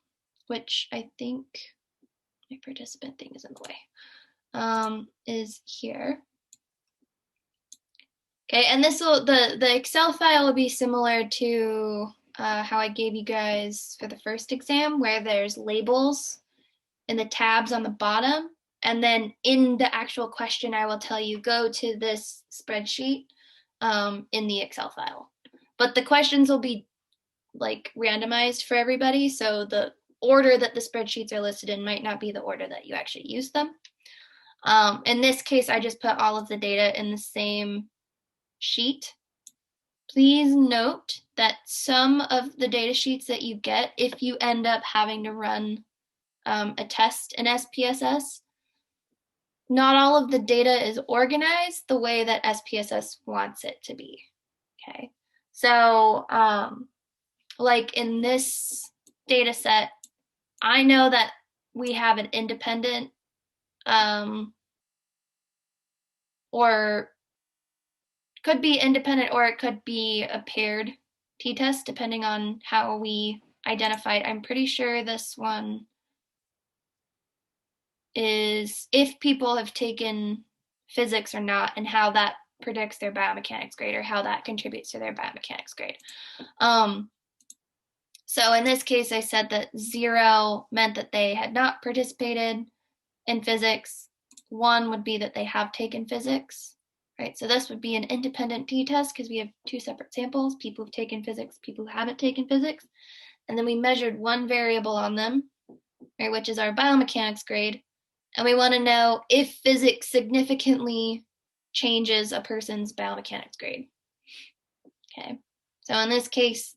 A: which I think my participant thing is in the way, is here. Okay, and this will, the Excel file will be similar to how I gave you guys for the first exam, where there's labels in the tabs on the bottom. And then in the actual question, I will tell you, go to this spreadsheet in the Excel file. But the questions will be like randomized for everybody. So the order that the spreadsheets are listed in might not be the order that you actually use them. In this case, I just put all of the data in the same sheet. Please note that some of the data sheets that you get, if you end up having to run a test in SPSS, not all of the data is organized the way that SPSS wants it to be. Okay, so like in this data set, I know that we have an independent or could be independent, or it could be a paired t-test depending on how we identified. I'm pretty sure this one is if people have taken physics or not, and how that predicts their biomechanics grade, or how that contributes to their biomechanics grade. So in this case, I said that 0 meant that they had not participated in physics. 1 would be that they have taken physics, right? So this would be an independent t-test because we have 2 separate samples, people who've taken physics, people who haven't taken physics. And then we measured 1 variable on them, right, which is our biomechanics grade. And we want to know if physics significantly changes a person's biomechanics grade. Okay, so in this case,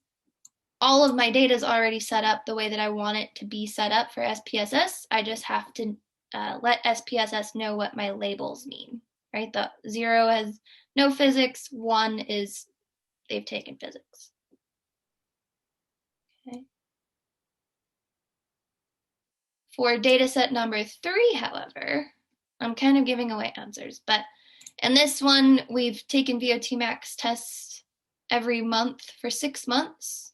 A: all of my data is already set up the way that I want it to be set up for SPSS. I just have to let SPSS know what my labels mean, right? The 0 has no physics, 1 is they've taken physics. Okay. For data set number 3, however, I'm kind of giving away answers, but in this one, we've taken VO2 max tests every month for 6 months,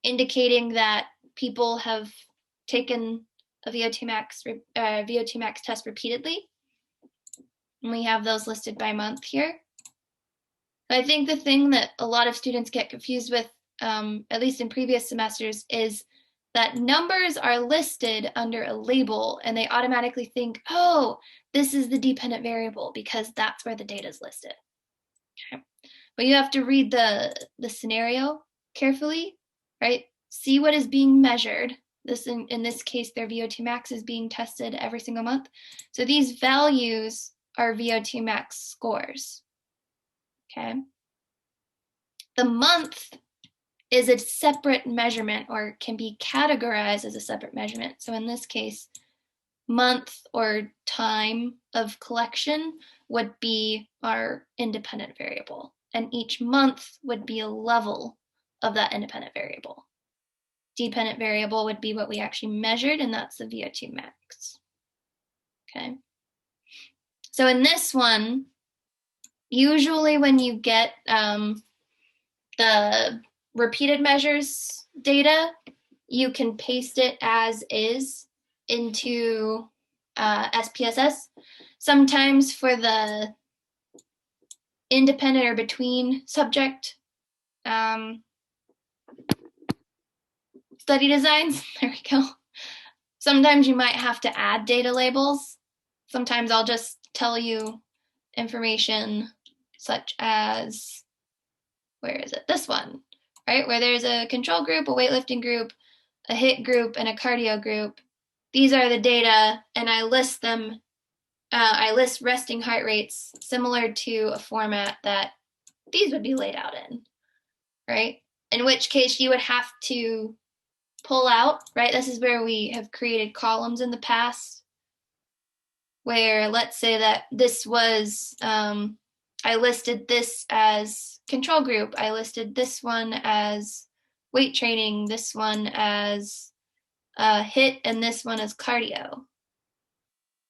A: indicating that people have taken a VO2 max test repeatedly. And we have those listed by month here. I think the thing that a lot of students get confused with, at least in previous semesters, is that numbers are listed under a label and they automatically think, oh, this is the dependent variable because that's where the data is listed. Okay. But you have to read the scenario carefully, right? See what is being measured. This in this case, their VO2 max is being tested every single month. So these values are VO2 max scores. Okay. The month is a separate measurement, or can be categorized as a separate measurement. So in this case, month or time of collection would be our independent variable, and each month would be a level of that independent variable. Dependent variable would be what we actually measured, and that's the VO2 max. Okay. So in this one, usually when you get the repeated measures data, you can paste it as is into SPSS. Sometimes for the independent or between subject study designs, there we go. Sometimes you might have to add data labels. Sometimes I'll just tell you information such as, where is it? This one, right? Where there's a control group, a weightlifting group, a HIIT group, and a cardio group. These are the data, and I list them. I list resting heart rates similar to a format that these would be laid out in, right? In which case you would have to pull out, right? This is where we have created columns in the past, where let's say that this was, I listed this as control group, I listed this one as weight training, this one as HIIT, and this one as cardio.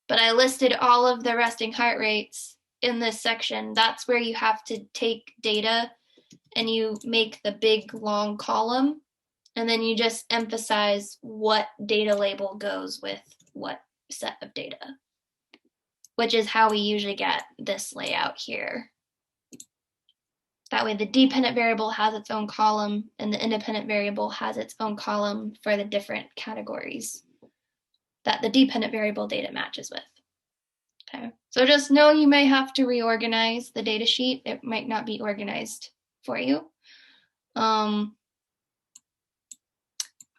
A: But I listed all of the resting heart rates in this section. That's where you have to take data and you make the big long column, and then you just emphasize what data label goes with what set of data, which is how we usually get this layout here. That way the dependent variable has its own column and the independent variable has its own column for the different categories that the dependent variable data matches with. Okay, so just know you may have to reorganize the data sheet. It might not be organized for you.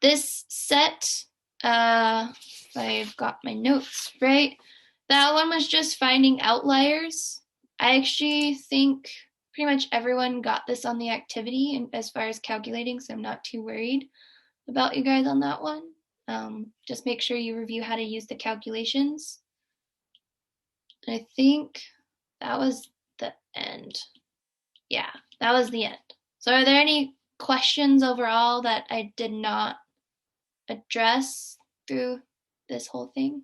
A: This set, if I've got my notes right, that one was just finding outliers. I actually think pretty much everyone got this on the activity and as far as calculating, so I'm not too worried about you guys on that one. Just make sure you review how to use the calculations. I think that was the end. Yeah, that was the end. So are there any questions overall that I did not address through this whole thing?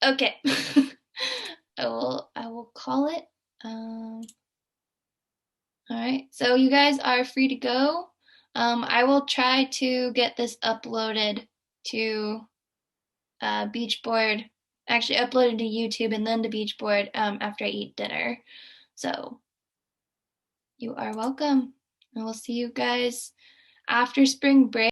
A: Okay. I will call it. All right, so you guys are free to go. I will try to get this uploaded to Beachboard, actually uploaded to YouTube and then to Beachboard after I eat dinner. So you are welcome. And we'll see you guys after spring break.